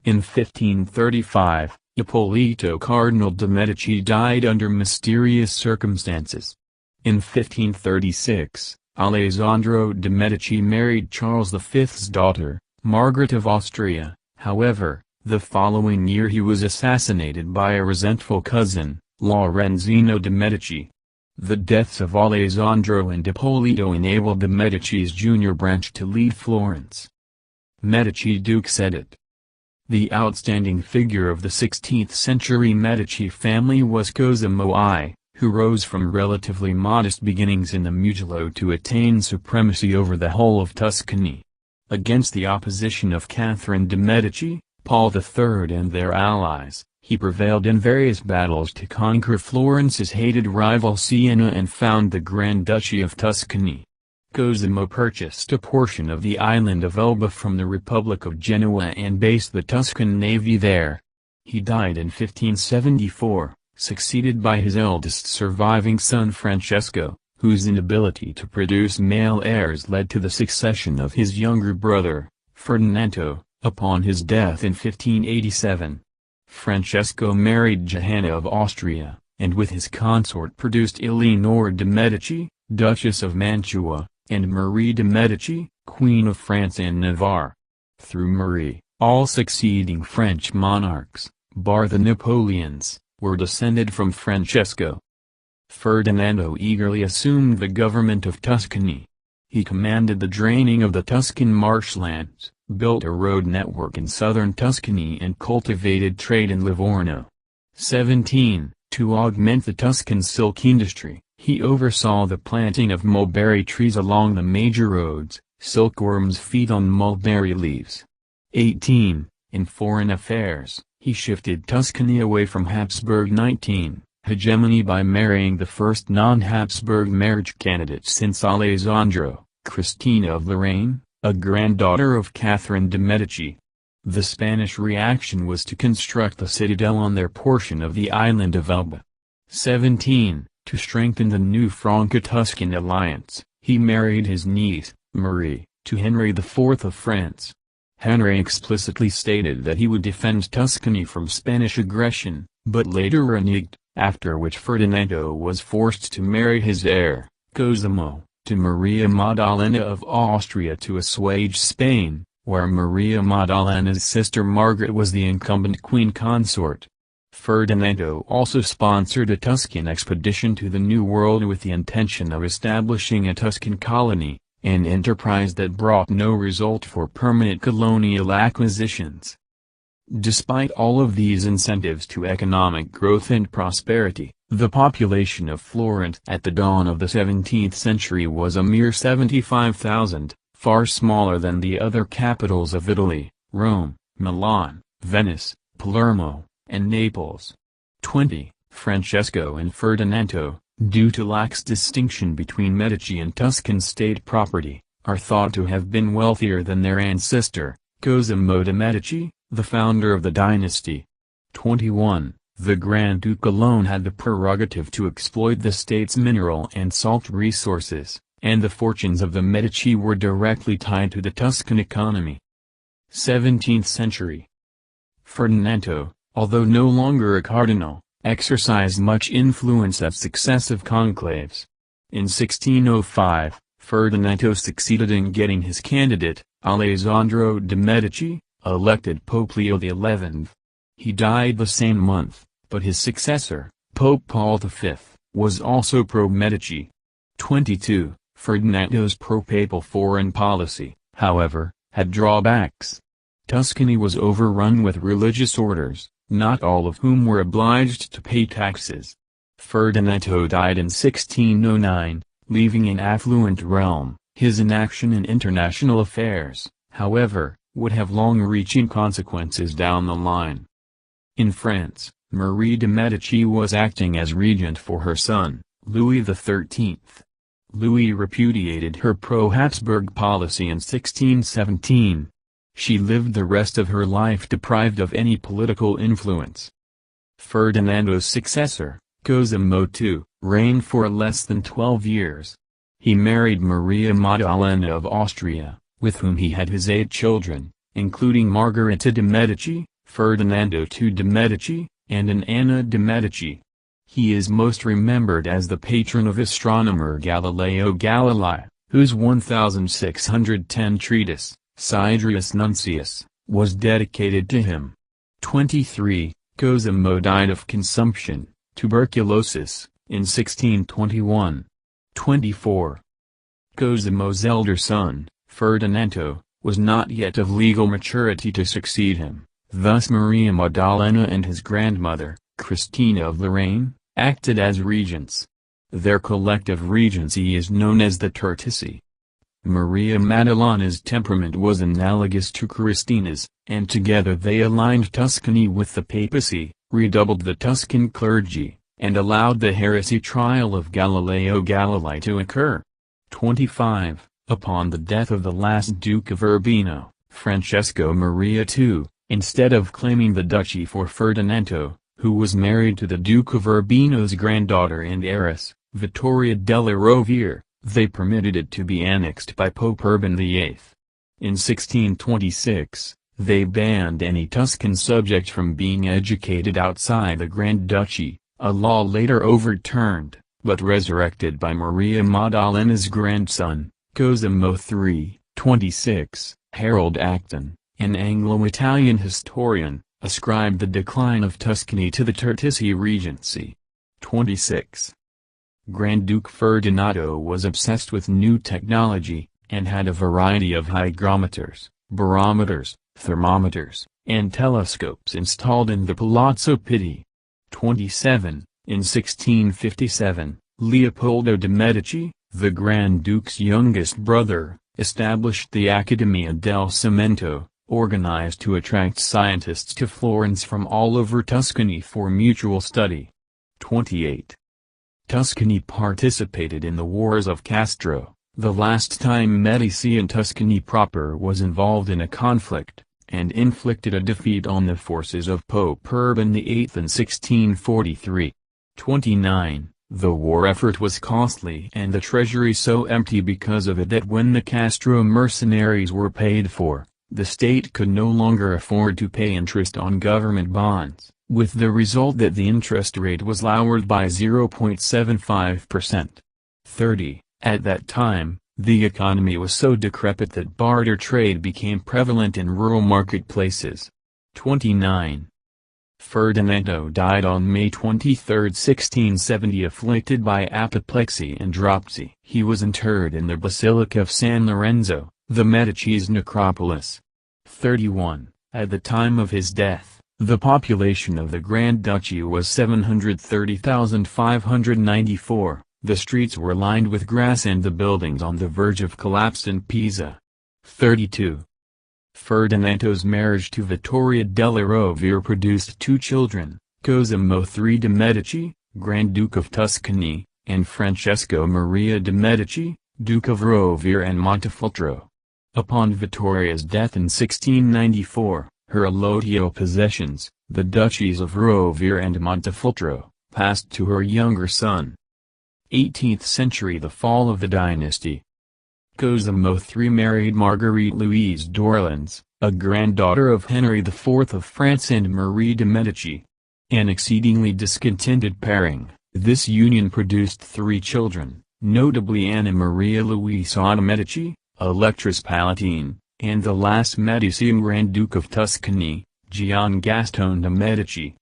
In 1535, Ippolito Cardinal de' Medici died under mysterious circumstances. In 1536, Alessandro de' Medici married Charles V's daughter, Margaret of Austria. However, the following year he was assassinated by a resentful cousin, Lorenzino de' Medici. The deaths of Alessandro and Ippolito enabled the Medici's junior branch to lead Florence. Medici Duke said it. The outstanding figure of the 16th-century Medici family was Cosimo I, who rose from relatively modest beginnings in the Mugello to attain supremacy over the whole of Tuscany. Against the opposition of Catherine de' Medici, Paul III and their allies, he prevailed in various battles to conquer Florence's hated rival Siena and found the Grand Duchy of Tuscany. Cosimo purchased a portion of the island of Elba from the Republic of Genoa and based the Tuscan navy there. He died in 1574. Succeeded by his eldest surviving son Francesco, whose inability to produce male heirs led to the succession of his younger brother, Ferdinando, upon his death in 1587. Francesco married Johanna of Austria, and with his consort produced Eleonore de' Medici, Duchess of Mantua, and Marie de' Medici, Queen of France and Navarre. Through Marie, all succeeding French monarchs, bar the Napoleons, were descended from Francesco. Ferdinando eagerly assumed the government of Tuscany. He commanded the draining of the Tuscan marshlands, built a road network in southern Tuscany and cultivated trade in Livorno. 17. To augment the Tuscan silk industry, he oversaw the planting of mulberry trees along the major roads. Silkworms feed on mulberry leaves. 18. In foreign affairs, he shifted Tuscany away from Habsburg. 19. Hegemony by marrying the first non-Habsburg marriage candidate since Alessandro, Christina of Lorraine, a granddaughter of Catherine de' Medici. The Spanish reaction was to construct the citadel on their portion of the island of Elba. 17. To strengthen the new Franco-Tuscan alliance, he married his niece, Marie, to Henry IV of France. Henry explicitly stated that he would defend Tuscany from Spanish aggression, but later reneged, after which Ferdinando was forced to marry his heir, Cosimo, to Maria Maddalena of Austria to assuage Spain, where Maria Maddalena's sister Margaret was the incumbent queen consort. Ferdinando also sponsored a Tuscan expedition to the New World with the intention of establishing a Tuscan colony, an enterprise that brought no result for permanent colonial acquisitions. Despite all of these incentives to economic growth and prosperity, the population of Florence at the dawn of the 17th century was a mere 75,000, far smaller than the other capitals of Italy, Rome, Milan, Venice, Palermo, and Naples. 20. Francesco and Ferdinando, due to lax distinction between Medici and Tuscan state property, are thought to have been wealthier than their ancestor, Cosimo de' Medici, the founder of the dynasty. 21. The Grand Duke alone had the prerogative to exploit the state's mineral and salt resources, and the fortunes of the Medici were directly tied to the Tuscan economy. 17th century. Ferdinando, although no longer a cardinal, exercised much influence at successive conclaves. In 1605, Ferdinando succeeded in getting his candidate, Alessandro de' Medici, elected Pope Leo XI. He died the same month, but his successor, Pope Paul V, was also pro-Medici. 22. Ferdinando's pro-papal foreign policy, however, had drawbacks. Tuscany was overrun with religious orders, not all of whom were obliged to pay taxes. Ferdinando died in 1609, leaving an affluent realm. His inaction in international affairs, however, would have long-reaching consequences down the line. In France, Marie de' Medici was acting as regent for her son, Louis XIII. Louis repudiated her pro-Habsburg policy in 1617. She lived the rest of her life deprived of any political influence. Ferdinando's successor, Cosimo II, reigned for less than 12 years. He married Maria Maddalena of Austria, with whom he had his 8 children, including Margherita de' Medici, Ferdinando II de' Medici, and an Anna de' Medici. He is most remembered as the patron of astronomer Galileo Galilei, whose 1610 treatise, Sidereus Nuncius, was dedicated to him. 23. Cosimo died of consumption, tuberculosis, in 1621. 24. Cosimo's elder son, Ferdinando, was not yet of legal maturity to succeed him, thus Maria Maddalena and his grandmother, Christina of Lorraine, acted as regents. Their collective regency is known as the Tertici. Maria Maddalena's temperament was analogous to Christina's, and together they aligned Tuscany with the papacy, redoubled the Tuscan clergy, and allowed the heresy trial of Galileo Galilei to occur. 25. Upon the death of the last Duke of Urbino, Francesco Maria II, instead of claiming the duchy for Ferdinando, who was married to the Duke of Urbino's granddaughter and heiress, Vittoria della Rovere, they permitted it to be annexed by Pope Urban VIII. In 1626, they banned any Tuscan subject from being educated outside the Grand Duchy, a law later overturned, but resurrected by Maria Maddalena's grandson, Cosimo III. 26. Harold Acton, an Anglo-Italian historian, ascribed the decline of Tuscany to the Tertici Regency. 26. Grand Duke Ferdinando was obsessed with new technology, and had a variety of hygrometers, barometers, thermometers, and telescopes installed in the Palazzo Pitti. 27. In 1657, Leopoldo de' Medici, the Grand Duke's youngest brother, established the Accademia del Cimento, organized to attract scientists to Florence from all over Tuscany for mutual study. 28. Tuscany participated in the Wars of Castro, the last time Medici and Tuscany proper was involved in a conflict, and inflicted a defeat on the forces of Pope Urban VIII in 1643. 29. The war effort was costly and the treasury so empty because of it that when the Castro mercenaries were paid for, the state could no longer afford to pay interest on government bonds, with the result that the interest rate was lowered by 0.75%. 30. At that time, the economy was so decrepit that barter trade became prevalent in rural marketplaces. 29. Ferdinando died on May 23, 1670, afflicted by apoplexy and dropsy. He was interred in the Basilica of San Lorenzo, the Medici's necropolis. 31. At the time of his death, the population of the Grand Duchy was 730,594, the streets were lined with grass and the buildings on the verge of collapse in Pisa. 32. Ferdinando's marriage to Vittoria della Rovere produced two children, Cosimo III de' Medici, Grand Duke of Tuscany, and Francesco Maria de' Medici, Duke of Rovere and Montefeltro. Upon Vittoria's death in 1694, her allodial possessions, the duchies of Rovere and Montefeltro, passed to her younger son. 18th century. The fall of the dynasty. Cosimo III married Marguerite Louise d'Orleans, a granddaughter of Henry IV of France and Marie de' Medici. An exceedingly discontented pairing, this union produced three children, notably Anna Maria Luisa de' Medici, Electress Palatine, and the last Medici Grand Duke of Tuscany, Gian Gastone de' Medici.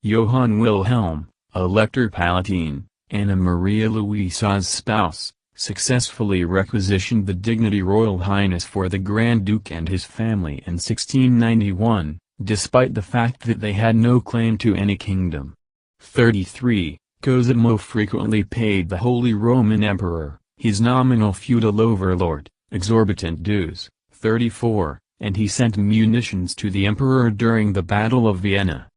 Johann Wilhelm, Elector Palatine, Anna Maria Luisa's spouse, successfully requisitioned the dignity Royal Highness for the Grand Duke and his family in 1691, despite the fact that they had no claim to any kingdom. 33. Cosimo frequently paid the Holy Roman Emperor, his nominal feudal overlord, exorbitant dues. 34. And he sent munitions to the emperor during the Battle of Vienna.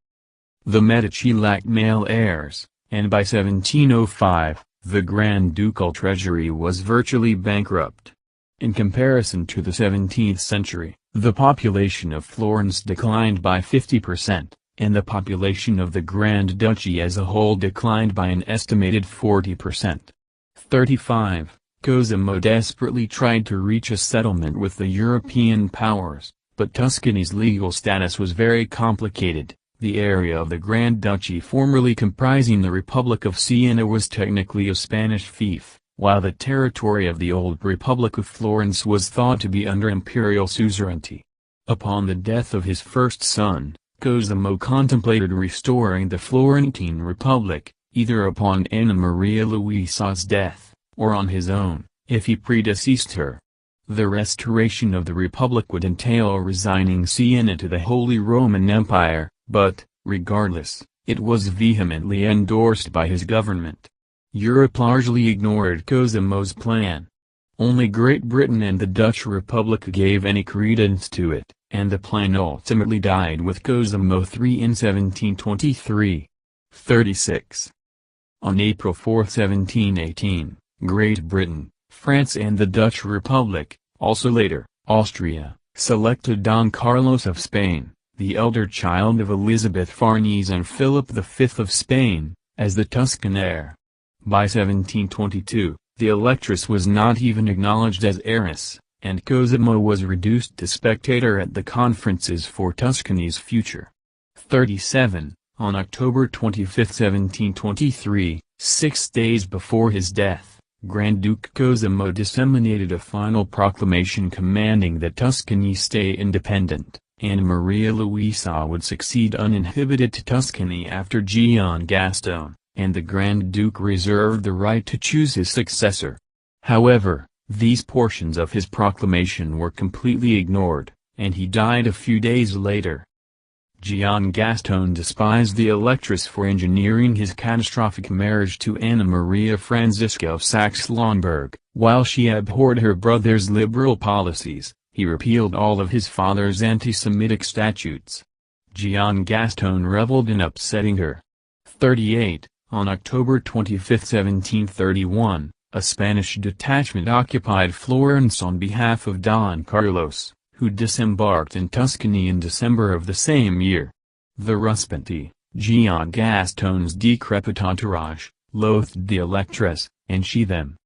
The Medici lacked male heirs, and by 1705, the Grand Ducal treasury was virtually bankrupt. In comparison to the 17th century, the population of Florence declined by 50%, and the population of the Grand Duchy as a whole declined by an estimated 40%. 35. Cosimo desperately tried to reach a settlement with the European powers, but Tuscany's legal status was very complicated. The area of the Grand Duchy formerly comprising the Republic of Siena was technically a Spanish fief, while the territory of the old Republic of Florence was thought to be under imperial suzerainty. Upon the death of his first son, Cosimo contemplated restoring the Florentine Republic, either upon Anna Maria Luisa's death, or on his own, if he predeceased her. The restoration of the Republic would entail resigning Siena to the Holy Roman Empire, but, regardless, it was vehemently endorsed by his government. Europe largely ignored Cosimo's plan. Only Great Britain and the Dutch Republic gave any credence to it, and the plan ultimately died with Cosimo III in 1723. 36. On April 4, 1718, Great Britain, France and the Dutch Republic, also later, Austria, selected Don Carlos of Spain, the elder child of Elizabeth Farnese and Philip V of Spain, as the Tuscan heir. By 1722, the electress was not even acknowledged as heiress, and Cosimo was reduced to spectator at the conferences for Tuscany's future. 37. On October 25, 1723, 6 days before his death, Grand Duke Cosimo disseminated a final proclamation commanding that Tuscany stay independent, and Maria Luisa would succeed uninhibited to Tuscany after Gian Gastone, and the Grand Duke reserved the right to choose his successor. However, These portions of his proclamation were completely ignored, and he died a few days later. Gian Gastone despised the Electress for engineering his catastrophic marriage to Anna Maria Francisca of Saxe-Lauenburg. While she abhorred her brother's liberal policies, he repealed all of his father's anti-Semitic statutes. Gian Gastone reveled in upsetting her. 38. On October 25, 1731, a Spanish detachment occupied Florence on behalf of Don Carlos, who disembarked in Tuscany in December of the same year. The Ruspenti, Gian Gastone's decrepit entourage, loathed the Electress, and she them.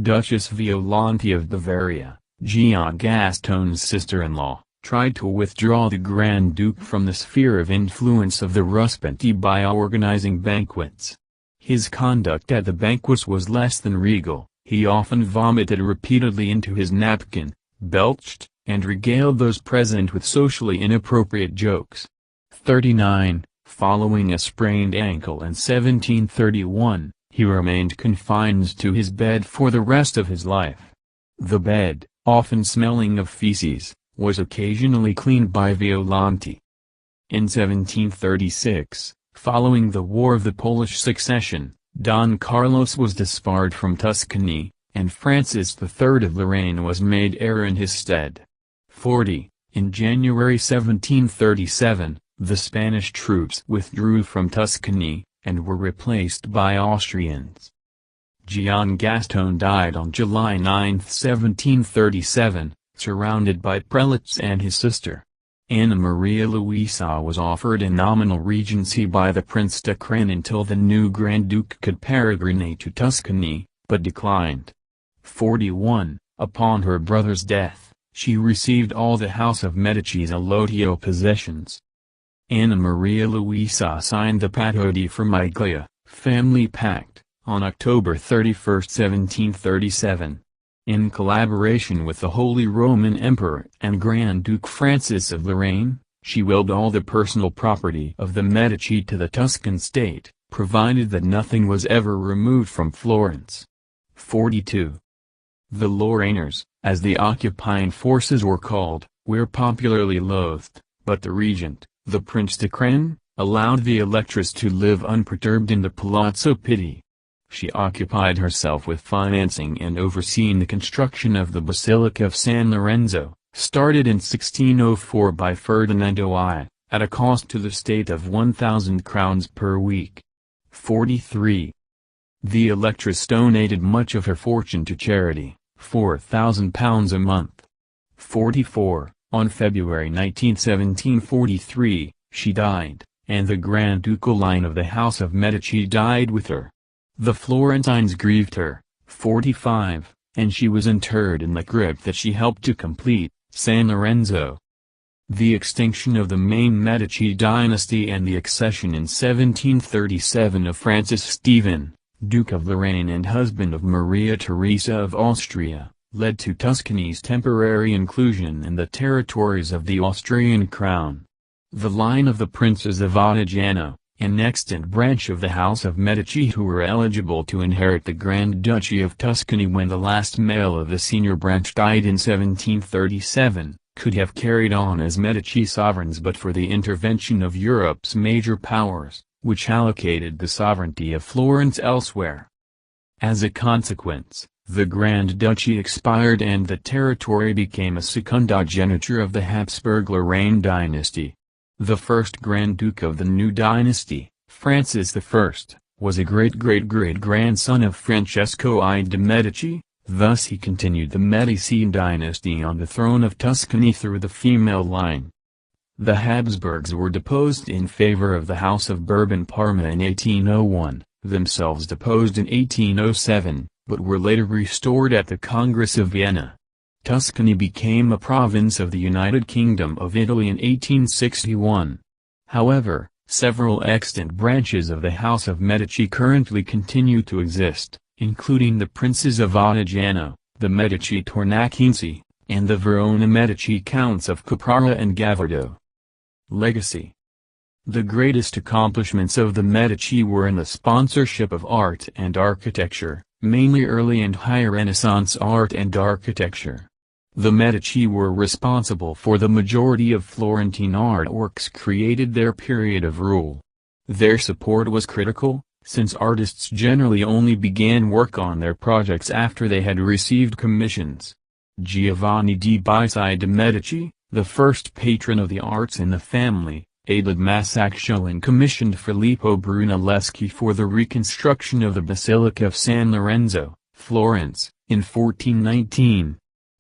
Duchess Violante of Bavaria, Gian Gastone's sister-in-law, tried to withdraw the Grand Duke from the sphere of influence of the Ruspenti by organizing banquets. His conduct at the banquets was less than regal. He often vomited repeatedly into his napkin, belched, and regaled those present with socially inappropriate jokes. 39. Following a sprained ankle in 1731, he remained confined to his bed for the rest of his life. The bed, often smelling of feces, was occasionally cleaned by Violante. In 1736, following the War of the Polish Succession, Don Carlos was disbarred from Tuscany, and Francis III of Lorraine was made heir in his stead. 40. In January 1737, the Spanish troops withdrew from Tuscany, and were replaced by Austrians. Gian Gastone died on July 9, 1737, surrounded by prelates and his sister. Anna Maria Luisa was offered a nominal regency by the Prince de Crane until the new Grand Duke could peregrinate to Tuscany, but declined. 41. Upon her brother's death, she received all the House of Medici's allotio possessions. Anna Maria Luisa signed the Patto di Famiglia, family pact, on October 31, 1737. In collaboration with the Holy Roman Emperor and Grand Duke Francis of Lorraine, she willed all the personal property of the Medici to the Tuscan state, provided that nothing was ever removed from Florence. 42. The Lorrainers, as the occupying forces were called, were popularly loathed, but the regent, the Prince de Crane, allowed the Electress to live unperturbed in the Palazzo Pitti. She occupied herself with financing and overseeing the construction of the Basilica of San Lorenzo, started in 1604 by Ferdinando I, at a cost to the state of 1,000 crowns per week. 43. The Electress donated much of her fortune to charity, £4,000 a month. 44. On February 19, 1743, she died, and the Grand Ducal line of the House of Medici died with her. The Florentines grieved her. 45, and she was interred in the crypt that she helped to complete, San Lorenzo. The extinction of the main Medici dynasty and the accession in 1737 of Francis Stephen, Duke of Lorraine and husband of Maria Theresa of Austria, led to Tuscany's temporary inclusion in the territories of the Austrian crown. The line of the princes of Ottajano, an extant branch of the House of Medici who were eligible to inherit the Grand Duchy of Tuscany when the last male of the senior branch died in 1737, could have carried on as Medici sovereigns but for the intervention of Europe's major powers, which allocated the sovereignty of Florence elsewhere. As a consequence, the Grand Duchy expired and the territory became a secundogeniture of the Habsburg-Lorraine dynasty. The first Grand Duke of the new dynasty, Francis I, was a great-great-great-grandson of Francesco I de' Medici, thus he continued the Medici dynasty on the throne of Tuscany through the female line. The Habsburgs were deposed in favor of the House of Bourbon-Parma in 1801, themselves deposed in 1807, but were later restored at the Congress of Vienna. Tuscany became a province of the United Kingdom of Italy in 1861. However, several extant branches of the House of Medici currently continue to exist, including the Princes of Ottajano, the Medici Tornacinci, and the Verona Medici Counts of Caprara and Gavardo. Legacy. The greatest accomplishments of the Medici were in the sponsorship of art and architecture, mainly early and high Renaissance art and architecture. The Medici were responsible for the majority of Florentine artworks created their period of rule. Their support was critical, since artists generally only began work on their projects after they had received commissions. Giovanni di Bicci de' Medici, the first patron of the arts in the family, aided Masaccio and commissioned Filippo Brunelleschi for the reconstruction of the Basilica of San Lorenzo, Florence, in 1419.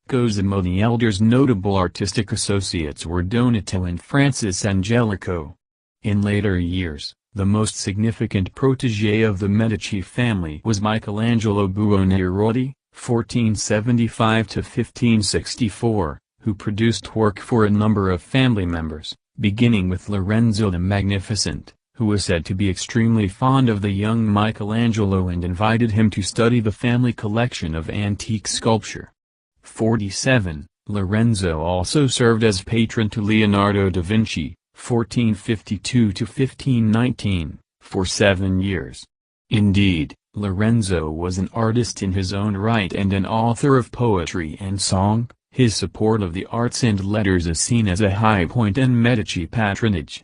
Cosimo the Elder's notable artistic associates were Donatello and Francis Angelico. In later years, the most significant protégé of the Medici family was Michelangelo Buonarroti, 1475–1564, who produced work for a number of family members, beginning with Lorenzo the Magnificent, who was said to be extremely fond of the young Michelangelo and invited him to study the family collection of antique sculpture. 47. Lorenzo also served as patron to Leonardo da Vinci, 1452–1519, for 7 years. Indeed, Lorenzo was an artist in his own right and an author of poetry and song. His support of the arts and letters is seen as a high point in Medici patronage.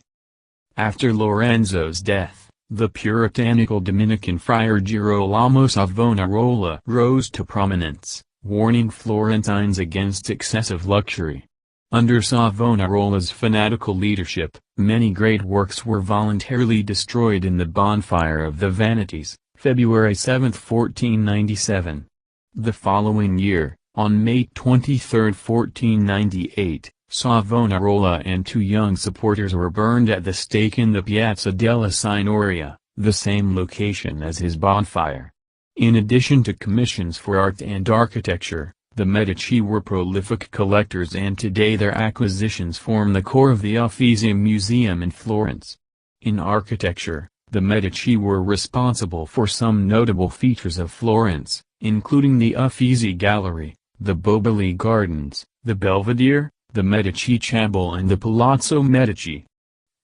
After Lorenzo's death, the puritanical Dominican friar Girolamo Savonarola rose to prominence, warning Florentines against excessive luxury. Under Savonarola's fanatical leadership, many great works were voluntarily destroyed in the bonfire of the Vanities, February 7, 1497. The following year, on May 23, 1498, Savonarola and 2 young supporters were burned at the stake in the Piazza della Signoria, the same location as his bonfire. In addition to commissions for art and architecture, the Medici were prolific collectors and today their acquisitions form the core of the Uffizi Museum in Florence. In architecture, the Medici were responsible for some notable features of Florence, including the Uffizi Gallery, the Boboli Gardens, the Belvedere, the Medici Chapel and the Palazzo Medici.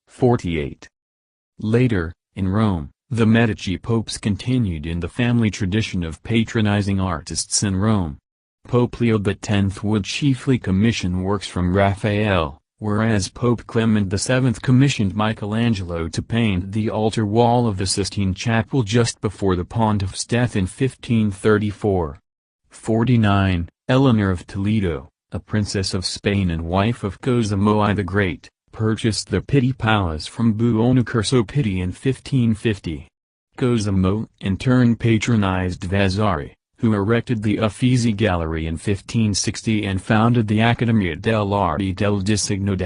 48. Later, in Rome, the Medici popes continued in the family tradition of patronizing artists in Rome. Pope Leo X would chiefly commission works from Raphael, whereas Pope Clement VII commissioned Michelangelo to paint the altar wall of the Sistine Chapel just before the pontiff's death in 1534. 49. Eleanor of Toledo, a princess of Spain and wife of Cosimo I the Great, purchased the Pitti Palace from Buonaccorso Pitti in 1550. Cosimo in turn patronized Vasari, who erected the Uffizi Gallery in 1560 and founded the Accademia dell'Arte del Disegno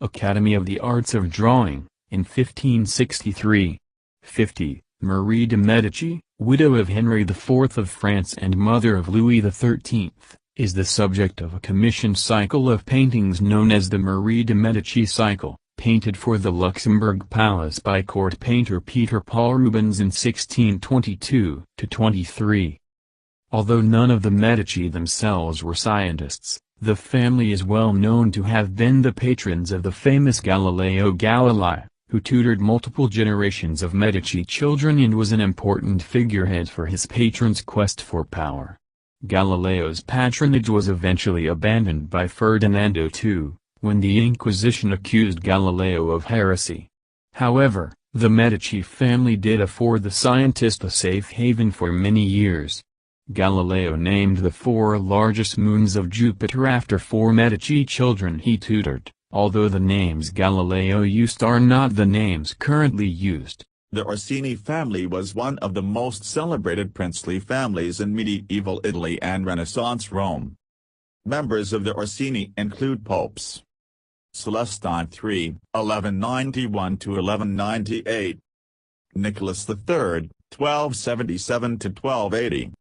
Academy of the Arts of Drawing, in 1563. 50. Marie de' Medici, widow of Henry IV of France and mother of Louis XIII, is the subject of a commissioned cycle of paintings known as the Marie de' Medici cycle, painted for the Luxembourg Palace by court painter Peter Paul Rubens in 1622–23. Although none of the Medici themselves were scientists, the family is well known to have been the patrons of the famous Galileo Galilei, who tutored multiple generations of Medici children and was an important figurehead for his patron's quest for power. Galileo's patronage was eventually abandoned by Ferdinando II, when the Inquisition accused Galileo of heresy. However, the Medici family did afford the scientist a safe haven for many years. Galileo named the 4 largest moons of Jupiter after 4 Medici children he tutored, although the names Galileo used are not the names currently used. The Orsini family was one of the most celebrated princely families in medieval Italy and Renaissance Rome. Members of the Orsini include popes Celestine III, 1191–1198, Nicholas III, 1277–1280,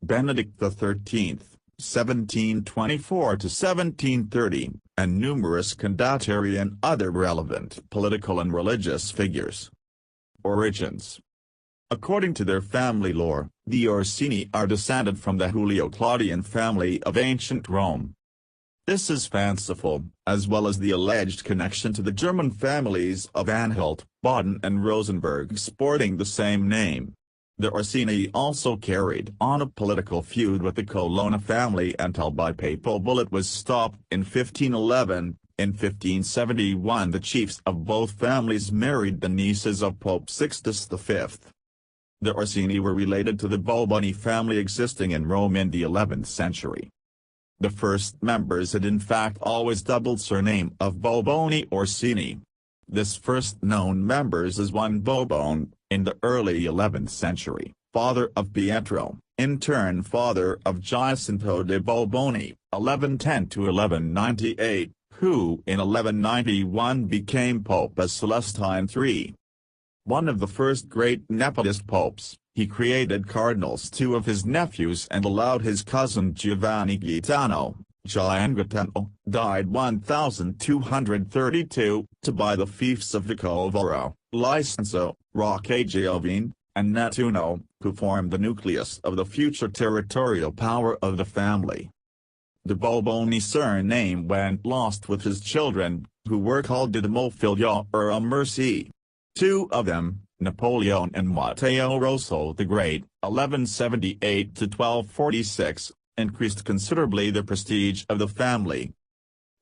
Benedict XIII, 1724–1730, and numerous condottieri and other relevant political and religious figures. Origins. According to their family lore, the Orsini are descended from the Julio-Claudian family of ancient Rome. This is fanciful, as well as the alleged connection to the German families of Anhalt, Baden and Rosenberg sporting the same name. The Orsini also carried on a political feud with the Colonna family until by papal bull it was stopped in 1511. In 1571 the chiefs of both families married the nieces of Pope Sixtus V. The Orsini were related to the Bourboni family existing in Rome in the 11th century. The first members had in fact always doubled surname of Bourboni Orsini. This first known members is one Bourbon, in the early 11th century, father of Pietro, in turn father of Giacinto de Bourboni, 1110–1198, who in 1191 became Pope as Celestine III. One of the first great Nepalist popes, he created cardinals two of his nephews and allowed his cousin Giovanni Gaetano, Giangaetano, died 1232, to buy the fiefs of Vicovaro, Licenzo, Roccagiovine, and Nettuno, who formed the nucleus of the future territorial power of the family. The Bourboni surname went lost with his children, who were called de Montfilio or a Mercy. Two of them, Napoleon and Matteo Rosso the Great, 1178–1246, increased considerably the prestige of the family.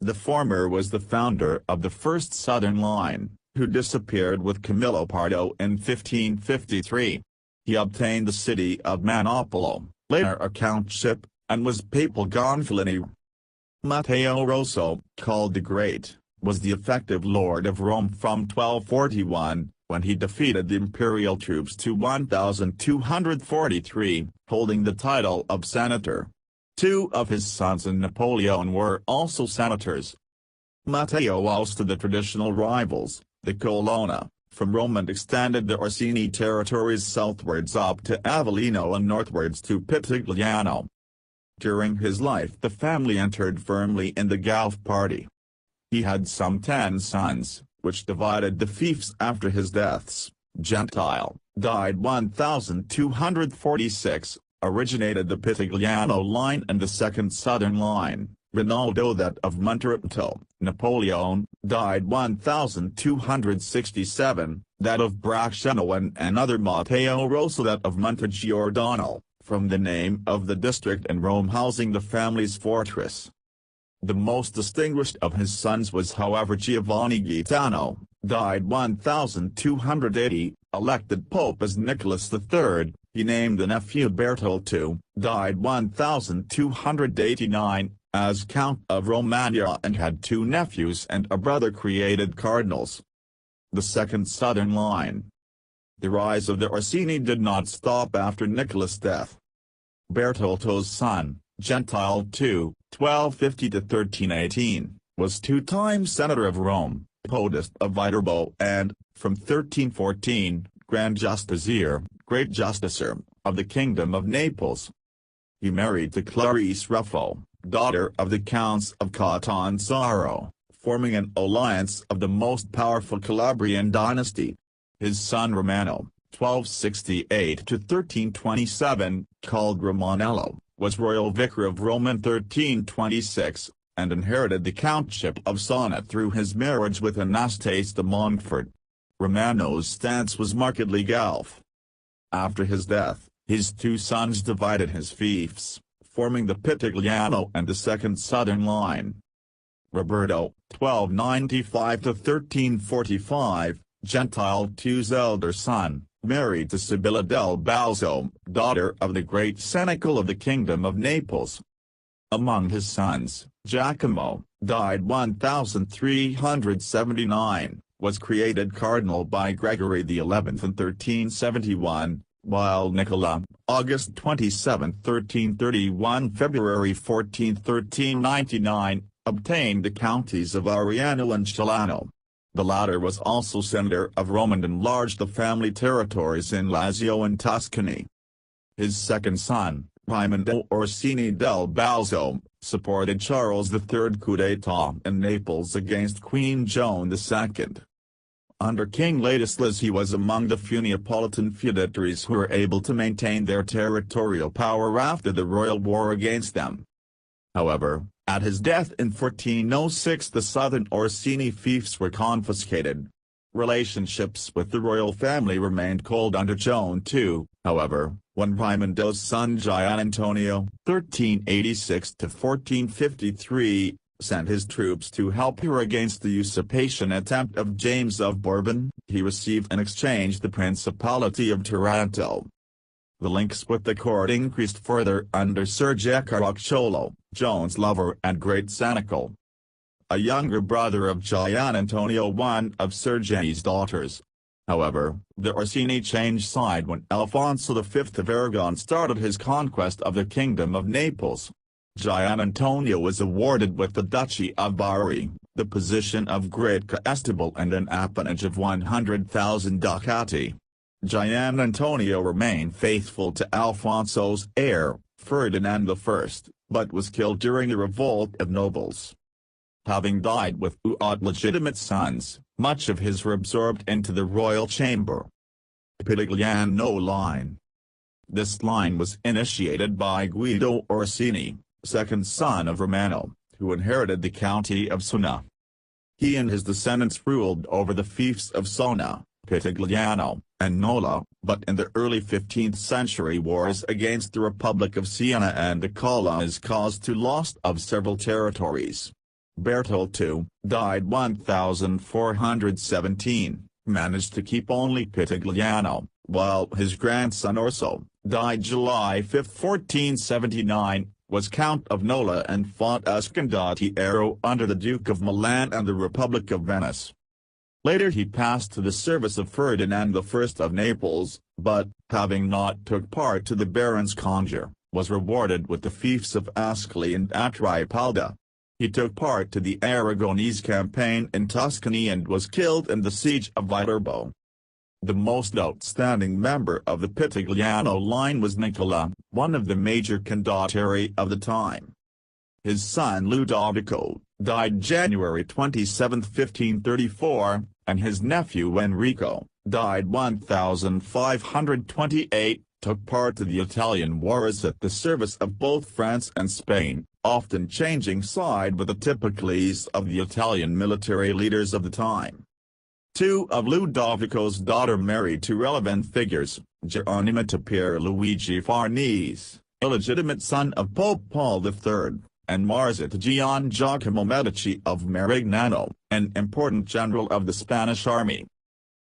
The former was the founder of the first southern line, who disappeared with Camillo Pardo in 1553. He obtained the city of Manopolo, later a countship, and was papal gonfalonier. Matteo Rosso, called the Great, was the effective lord of Rome from 1241, when he defeated the imperial troops to 1243, holding the title of senator. Two of his sons and Napoleon were also senators. Matteo ousted the traditional rivals, the Colonna, from Rome and extended the Orsini territories southwards up to Avellino and northwards to Pitigliano. During his life the family entered firmly in the Guelph party. He had some 10 sons, which divided the fiefs after his deaths. Gentile, died 1246, originated the Pitigliano line and the second southern line. Rinaldo that of Monterosso. Napoleon, died 1267, that of Bracciano and another Matteo Rosso that of Montegiordano, from the name of the district in Rome housing the family's fortress. The most distinguished of his sons was however Giovanni Gaetano, died 1280, elected pope as Nicholas III. He named the nephew Bertoldo, died 1289, as Count of Romagna and had 2 nephews and a brother created cardinals. The second southern line. The rise of the Orsini did not stop after Nicholas' death. Bertoldo's son, Gentile II, 1250–1318, was 2-time senator of Rome, podest of Viterbo and, from 1314, Grand Justiciar, Great Justiciar, of the Kingdom of Naples. He married to Clarice Ruffo, daughter of the Counts of Catanzaro, forming an alliance of the most powerful Calabrian dynasty. His son Romano, 1268–1327, called Romanello, was royal vicar of Rome in 1326, and inherited the countship of Sonnet through his marriage with Anastase de Montfort. Romano's stance was markedly Guelph. After his death, his 2 sons divided his fiefs, forming the Pitigliano and the second southern line. Roberto, 1295–1345, Gentile II's elder son, married to Sibilla del Balzo, daughter of the great Senecal of the Kingdom of Naples. Among his sons, Giacomo, died 1379, was created cardinal by Gregory XI in 1371, while Nicola, August 27, 1331 February 14, 1399, obtained the counties of Ariano and Celano. The latter was also senator of Rome and enlarged the family territories in Lazio and Tuscany. His second son, Raimondo Orsini del Balzo, supported Charles III coup d'état in Naples against Queen Joan II. Under King Ladislas he was among the few Neapolitan feudatories who were able to maintain their territorial power after the royal war against them. However, at his death in 1406 the southern Orsini fiefs were confiscated. Relationships with the royal family remained cold under Joan II, however, when Raimundo's son Gian Antonio (1386–1453) sent his troops to help her against the usurpation attempt of James of Bourbon. He received in exchange the Principality of Taranto. The links with the court increased further under Sir Caracciolo, Joan's lover and great seneschal, a younger brother of Gian Antonio, one of Sir Jenny's daughters. However, the Orsini changed side when Alfonso V of Aragon started his conquest of the Kingdom of Naples. Gian Antonio was awarded with the Duchy of Bari, the position of Great Constable and an appanage of 100,000 ducati. Gian Antonio remained faithful to Alfonso's heir, Ferdinand I, but was killed during a revolt of nobles. Having died without legitimate sons, much of his were absorbed into the royal chamber. Pitigliano line. This line was initiated by Guido Orsini, second son of Romano, who inherited the county of Sona. He and his descendants ruled over the fiefs of Sona, Pitigliano, and Nola, but in the early 15th century wars against the Republic of Siena and the Colonnas caused the loss of several territories. Bertoldo, died 1417, managed to keep only Pitigliano, while his grandson Orso, died July 5, 1479, was Count of Nola and fought Ascondatiero under the Duke of Milan and the Republic of Venice. Later he passed to the service of Ferdinand I of Naples, but, having not took part to the Barons' Conjure, was rewarded with the fiefs of Ascoli and Atripalda. He took part to the Aragonese campaign in Tuscany and was killed in the siege of Viterbo. The most outstanding member of the Pitigliano line was Nicola, one of the major condottieri of the time. His son Ludovico, died January 27, 1534, and his nephew Enrico, died 1528, took part to the Italian wars at the service of both France and Spain, often changing side with the typicalities of the Italian military leaders of the time. Two of Ludovico's daughters married two relevant figures, Geronima to Pier Luigi Farnese, illegitimate son of Pope Paul III, and Marza to Gian Giacomo Medici of Marignano, an important general of the Spanish army.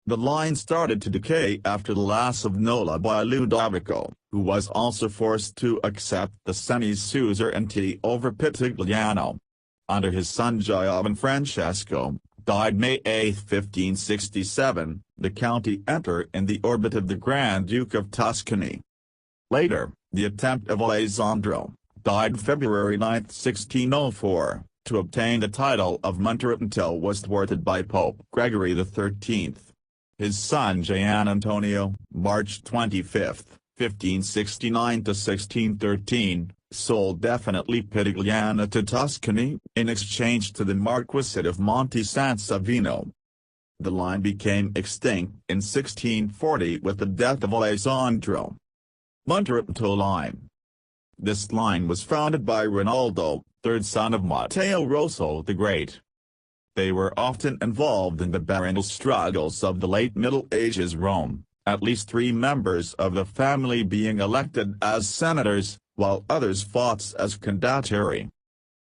The line started to decay after the loss of Nola by Ludovico, who was also forced to accept the Senese suzerainty over Pitigliano. Under his son Giovan Francesco, died May 8, 1567, the county entered in the orbit of the Grand Duke of Tuscany. Later, the attempt of Alessandro, died February 9, 1604, to obtain the title of Monteretto was thwarted by Pope Gregory XIII. His son Gian Antonio, March 25, 1569–1613, sold definitely Pitigliano to Tuscany, in exchange to the Marquisate of Monte San Savino. The line became extinct in 1640 with the death of Alessandro. Monteretto line. This line was founded by Rinaldo, third son of Matteo Rosso the Great. They were often involved in the baronial struggles of the late Middle Ages Rome, at least 3 members of the family being elected as senators, while others fought as condottieri.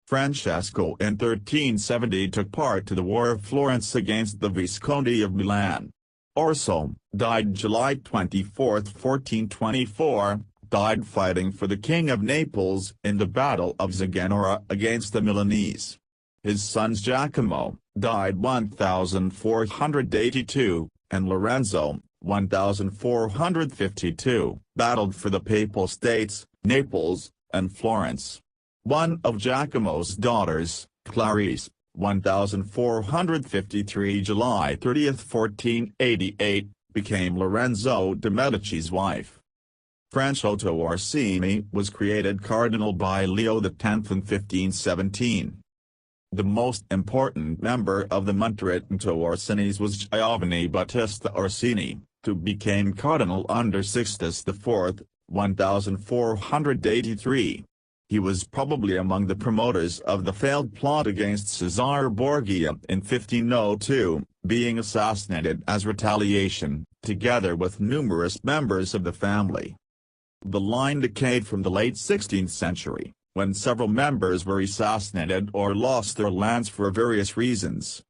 Francesco in 1370 took part to the War of Florence against the Visconti of Milan. Orso, died July 24, 1424, died fighting for the King of Naples in the Battle of Zaganora against the Milanese. His sons Giacomo, died 1482, and Lorenzo, 1452, battled for the Papal States, Naples, and Florence. One of Giacomo's daughters, Clarice, 1453 July 30, 1488, became Lorenzo de' Medici's wife. Francesco Orsini was created cardinal by Leo X in 1517. The most important member of the Monteretto Orsinis was Giovanni Battista Orsini, who became cardinal under Sixtus IV, 1483. He was probably among the promoters of the failed plot against Cesare Borgia in 1502, being assassinated as retaliation, together with numerous members of the family. The line decayed from the late 16th century, when several members were assassinated or lost their lands for various reasons.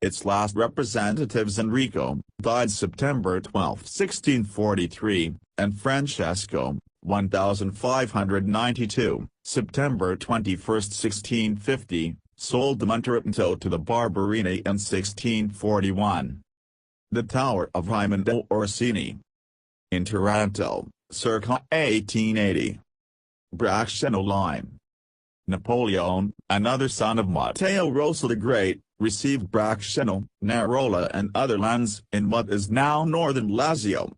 Its last representatives, Enrico, died September 12, 1643, and Francesco, 1592, September 21, 1650, sold the Monterito to the Barberini in 1641. The Tower of Raimondo Orsini. In Taranto, circa 1880. Bracciano line. Napoleon, another son of Matteo Rosa the Great, received Bracciano, Narola and other lands in what is now northern Lazio.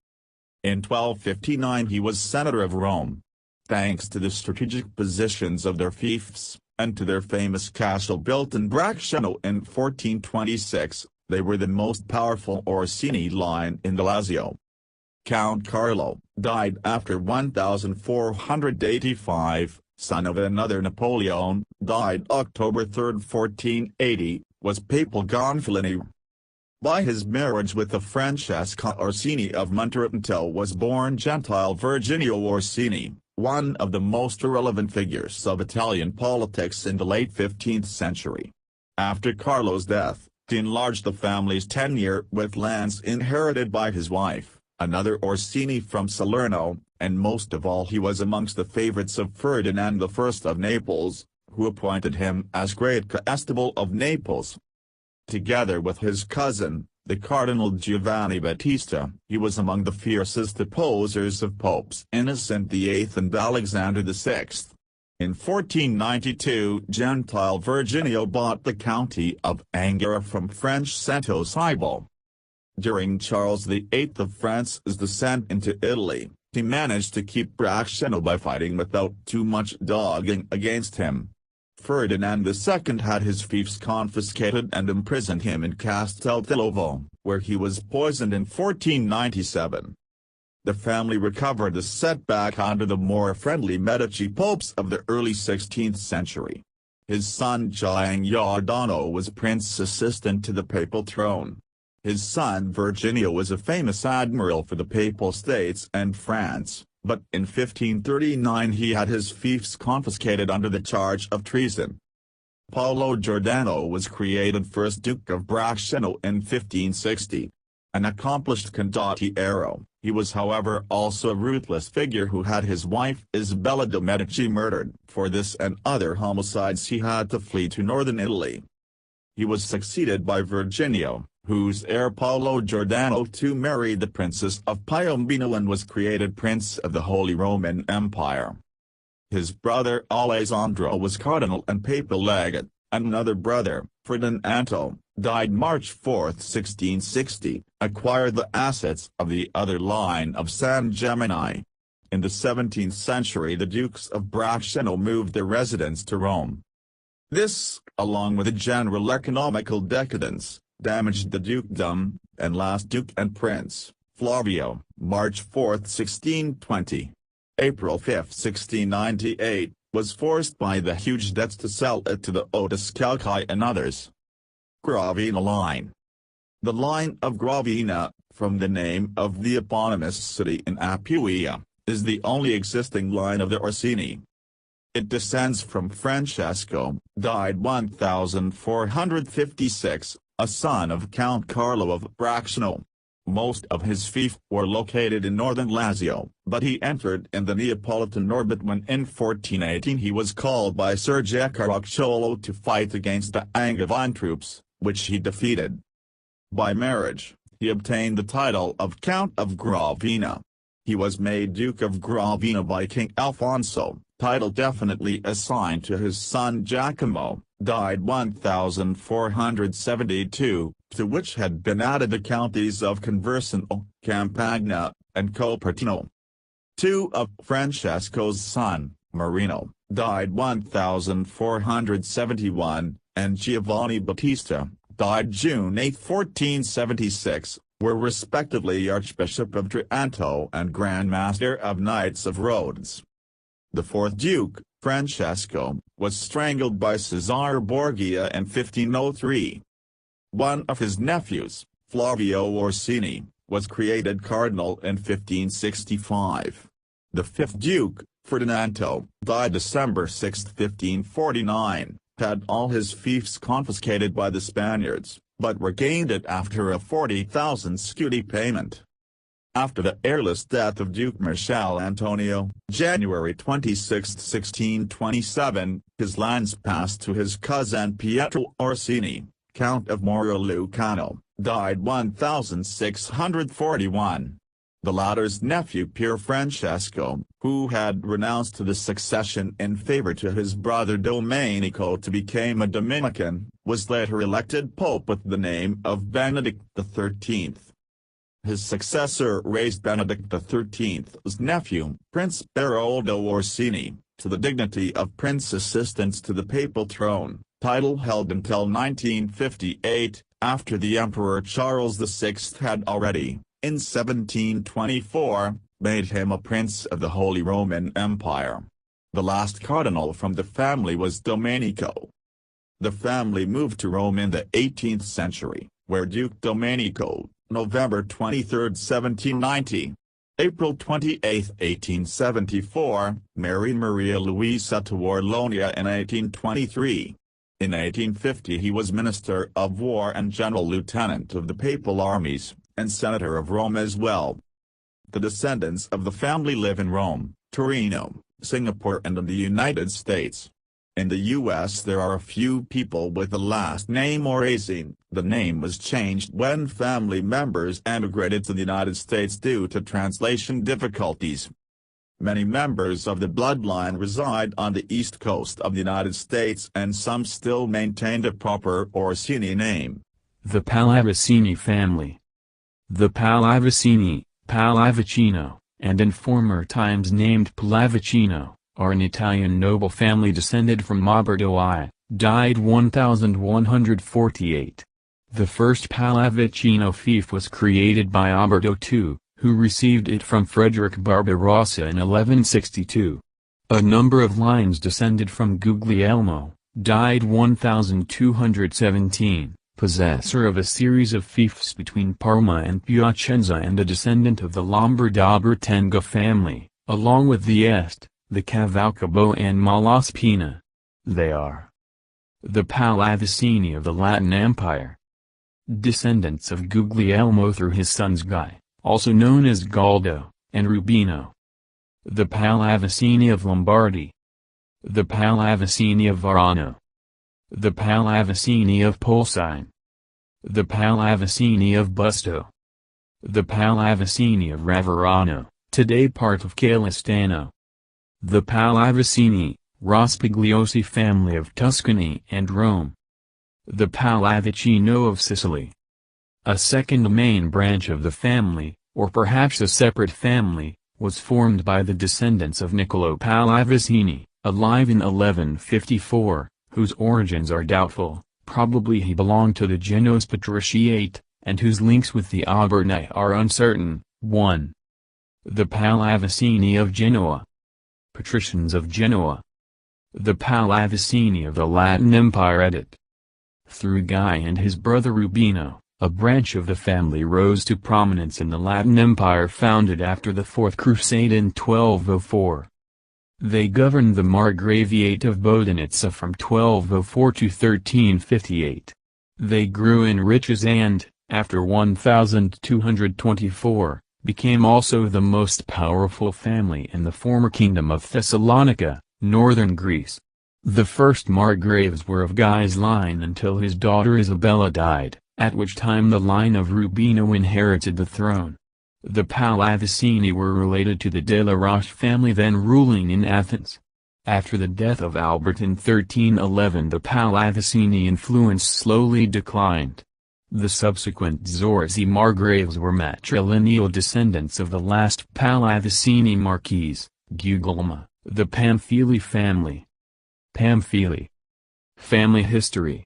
In 1259 he was senator of Rome. Thanks to the strategic positions of their fiefs, and to their famous castle built in Bracciano in 1426, they were the most powerful Orsini line in the Lazio. Count Carlo, died after 1485, son of another Napoleon, died October 3, 1480, was papal Gonfaloniere. By his marriage with the Francesca Orsini of Monterito was born Gentile Virginio Orsini, one of the most irrelevant figures of Italian politics in the late 15th century. After Carlo's death, he enlarged the family's tenure with lands inherited by his wife, another Orsini from Salerno, and most of all he was amongst the favorites of Ferdinand I of Naples, who appointed him as Great Constable of Naples. Together with his cousin, the Cardinal Giovanni Battista, he was among the fiercest opposers of Popes Innocent VIII and Alexander VI. In 1492 Gentile Virginio bought the county of Angara from French Santo Sibo. During Charles VIII of France's descent into Italy, he managed to keep Bracciano by fighting without too much dogging against him. Ferdinand II had his fiefs confiscated and imprisoned him in Casteltellovo, where he was poisoned in 1497. The family recovered the setback under the more friendly Medici popes of the early 16th century. His son Giordano was prince assistant to the papal throne. His son Virginio was a famous admiral for the Papal States and France, but in 1539 he had his fiefs confiscated under the charge of treason. Paolo Giordano was created first Duke of Bracciano in 1560. An accomplished condottiero, he was however also a ruthless figure who had his wife Isabella de' Medici murdered. For this and other homicides he had to flee to northern Italy. He was succeeded by Virginio, whose heir Paolo Giordano II married the Princess of Piombino and was created Prince of the Holy Roman Empire. His brother Alessandro was cardinal and papal legate, and another brother, Ferdinando, died March 4, 1660, acquired the assets of the other line of San Gemini. In the 17th century the Dukes of Bracciano moved their residence to Rome. This, along with a general economical decadence, damaged the dukedom, and last Duke and Prince, Flavio, March 4, 1620. April 5, 1698, was forced by the huge debts to sell it to the Odescalchi and others. Gravina line. The line of Gravina, from the name of the eponymous city in Apulia, is the only existing line of the Orsini. It descends from Francesco, died 1456, a son of Count Carlo of Bracciano. Most of his fief were located in northern Lazio, but he entered in the Neapolitan orbit when in 1418 he was called by Ser Caracciolo to fight against the Angevin troops, which he defeated. By marriage, he obtained the title of Count of Gravina. He was made Duke of Gravina by King Alfonso, title definitely assigned to his son Giacomo, died 1472, to which had been added the counties of Conversano, Campagna, and Copertino. Two of Francesco's son, Marino, died 1471, and Giovanni Battista, died June 8, 1476, were respectively Archbishop of Trento and Grand Master of Knights of Rhodes. The fourth Duke, Francesco, was strangled by Cesare Borgia in 1503. One of his nephews, Flavio Orsini, was created cardinal in 1565. The fifth Duke, Ferdinando, died December 6, 1549, had all his fiefs confiscated by the Spaniards, but regained it after a 40,000 scudi payment. After the heirless death of Duke Marshal Antonio, January 26, 1627, his lands passed to his cousin Pietro Orsini, Count of Moro Lucano, died 1641. The latter's nephew Pier Francesco, who had renounced the succession in favor to his brother Domenico to become a Dominican, was later elected pope with the name of Benedict XIII. His successor raised Benedict XIII's nephew, Prince Beroldo Orsini, to the dignity of Prince Assistant to the papal throne, title held until 1958, after the Emperor Charles VI had already, in 1724, made him a prince of the Holy Roman Empire. The last cardinal from the family was Domenico. The family moved to Rome in the 18th century, where Duke Domenico, November 23, 1790. April 28, 1874, married Maria Luisa to Orlonia in 1823. In 1850 he was Minister of War and General Lieutenant of the Papal Armies, and Senator of Rome as well. The descendants of the family live in Rome, Torino, Singapore and in the United States. In the U.S. there are a few people with the last name Orazine. The name was changed when family members emigrated to the United States due to translation difficulties. Many members of the bloodline reside on the East Coast of the United States and some still maintain a proper Orsini name. The Pallavicini family. The Pallavicini, Pallavicino, and in former times named Pallavicino, are an Italian noble family descended from Alberto I, died 1148. The first Pallavicino fief was created by Alberto II, who received it from Frederick Barbarossa in 1162. A number of lines descended from Guglielmo, died 1217, possessor of a series of fiefs between Parma and Piacenza and a descendant of the Lombard-Albertenga family, along with the Este, the Cavalcabo and Malaspina. They are the Pallavicini of the Latin Empire, descendants of Guglielmo through his sons Guy, also known as Galdo, and Rubino. The Pallavicini of Lombardy, the Pallavicini of Varano, the Pallavicini of Polsine, the Pallavicini of Busto, the Pallavicini of Raverano, today part of Calistano. The Pallavicini, Rospigliosi family of Tuscany and Rome. The Pallavicino of Sicily. A second main branch of the family, or perhaps a separate family, was formed by the descendants of Niccolo Pallavicini, alive in 1154, whose origins are doubtful. Probably he belonged to the Genoese patriciate, and whose links with the Alberni are uncertain. 1. The Pallavicini of Genoa. Patricians of Genoa. The Pallavicini of the Latin Empire. Edit. Through Guy and his brother Rubino, a branch of the family rose to prominence in the Latin Empire founded after the Fourth Crusade in 1204. They governed the Margraviate of Bodenitsa from 1204 to 1358. They grew in riches and, after 1224, became also the most powerful family in the former kingdom of Thessalonica, northern Greece. The first Margraves were of Guy's line until his daughter Isabella died, at which time the line of Rubino inherited the throne. The Pallavicini were related to the De la Roche family then ruling in Athens. After the death of Albert in 1311 the Pallavicini influence slowly declined. The subsequent Zorzi Margraves were matrilineal descendants of the last Pallavicini Marquise, Guglielma, the Pamphili family. Pamphili. Family history.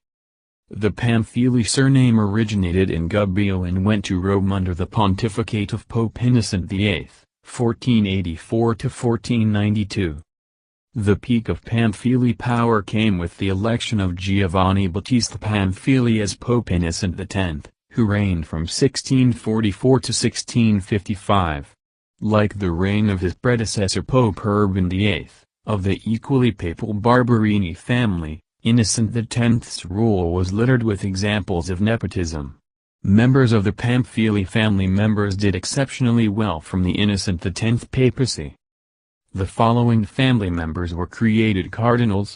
The Pamphili surname originated in Gubbio and went to Rome under the pontificate of Pope Innocent VIII, 1484–1492. The peak of Pamphili power came with the election of Giovanni Battista Pamphili as Pope Innocent X, who reigned from 1644 to 1655. Like the reign of his predecessor Pope Urban VIII, of the equally papal Barberini family, Innocent X's rule was littered with examples of nepotism. Members of the Pamphili family members did exceptionally well from the Innocent X papacy. The following family members were created cardinals: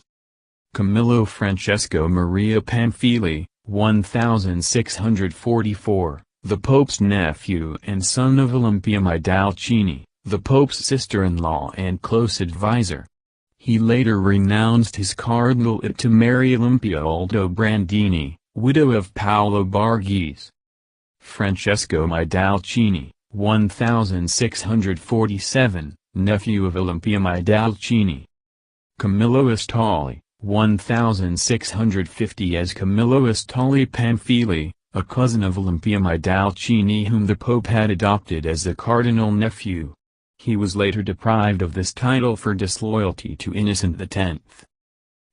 Camillo Francesco Maria Pamphili, 1644, the Pope's nephew and son of Olympia Maidalcini, the Pope's sister-in-law and close advisor. He later renounced his cardinalate to marry Olympia Aldobrandini, widow of Paolo Borghese. Francesco Maidalcini, 1647, nephew of Olympia Maidalcini. Camillo Astoli, 1650 as Camillo Astoli Pamphili, a cousin of Olympia Maidalcini whom the Pope had adopted as a cardinal nephew. He was later deprived of this title for disloyalty to Innocent X.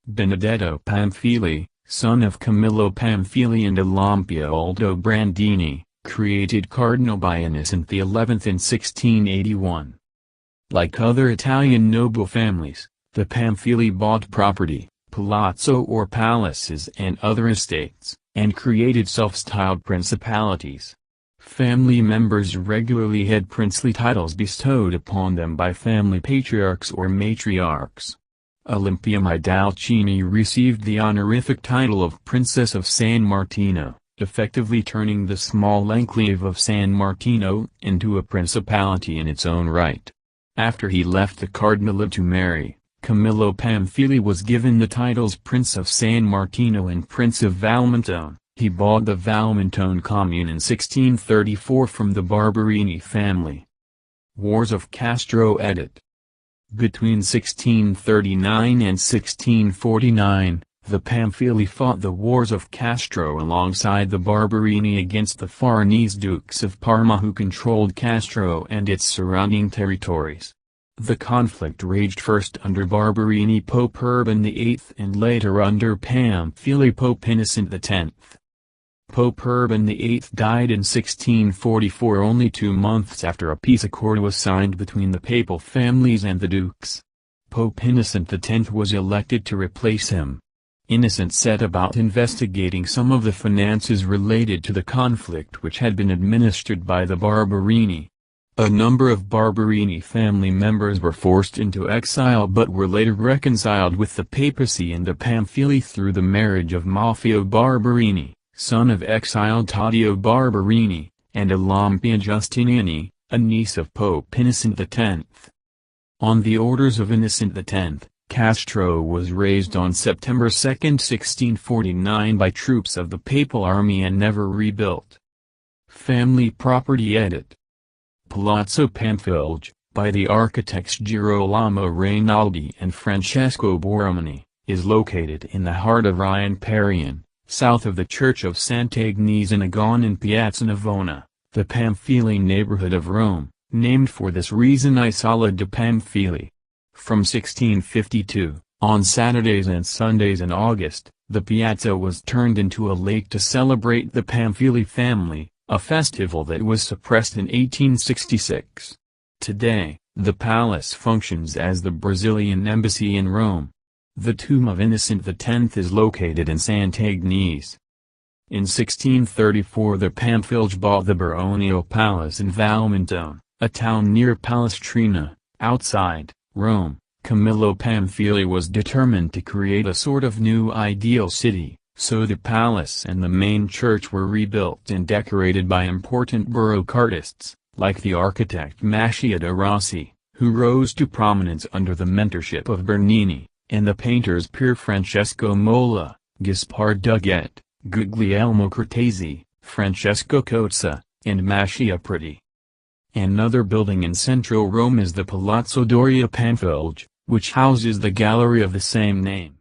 Benedetto Pamphili, son of Camillo Pamphili and Olympia Aldobrandini, created cardinal by Innocent XI in 1681. Like other Italian noble families, the Pamphili bought property, palazzo or palaces and other estates, and created self-styled principalities. Family members regularly had princely titles bestowed upon them by family patriarchs or matriarchs. Olympia Maidalcini received the honorific title of Princess of San Martino, effectively turning the small enclave of San Martino into a principality in its own right. After he left the cardinalate to marry, Camillo Pamphili was given the titles Prince of San Martino and Prince of Valmontone. He bought the Valmontone commune in 1634 from the Barberini family. Wars of Castro edit. Between 1639 and 1649, the Pamphili fought the Wars of Castro alongside the Barberini against the Farnese Dukes of Parma who controlled Castro and its surrounding territories. The conflict raged first under Barberini Pope Urban VIII and later under Pamphili Pope Innocent X. Pope Urban VIII died in 1644, only 2 months after a peace accord was signed between the papal families and the dukes. Pope Innocent X was elected to replace him. Innocent set about investigating some of the finances related to the conflict which had been administered by the Barberini. A number of Barberini family members were forced into exile but were later reconciled with the papacy and the Pamphili through the marriage of Maffeo Barberini, son of exiled Taddeo Barberini, and Olympia Giustiniani, a niece of Pope Innocent X. On the orders of Innocent X, Castro was razed on September 2, 1649 by troops of the papal army and never rebuilt. Family property edit. Palazzo Pamphilj, by the architects Girolamo Rainaldi and Francesco Borromini, is located in the heart of Ryan Parian, south of the Church of Sant'Agnese in Agone in Piazza Navona, the Pamphili neighborhood of Rome, named for this reason Isola de Pamphili. From 1652, on Saturdays and Sundays in August, the piazza was turned into a lake to celebrate the Pamphili family, a festival that was suppressed in 1866. Today, the palace functions as the Brazilian embassy in Rome. The tomb of Innocent X is located in Sant'Agnese. In 1634 the Pamphilj bought the Baronial Palace in Valmontone, a town near Palestrina, outside Rome. Camillo Pamphili was determined to create a sort of new ideal city, so the palace and the main church were rebuilt and decorated by important Baroque artists, like the architect Mascia de Rossi, who rose to prominence under the mentorship of Bernini, and the painters Pier Francesco Mola, Gaspar Duguet, Guglielmo Cortese, Francesco Cozza, and Mascia Preti. Another building in central Rome is the Palazzo Doria Pamphilj, which houses the gallery of the same name.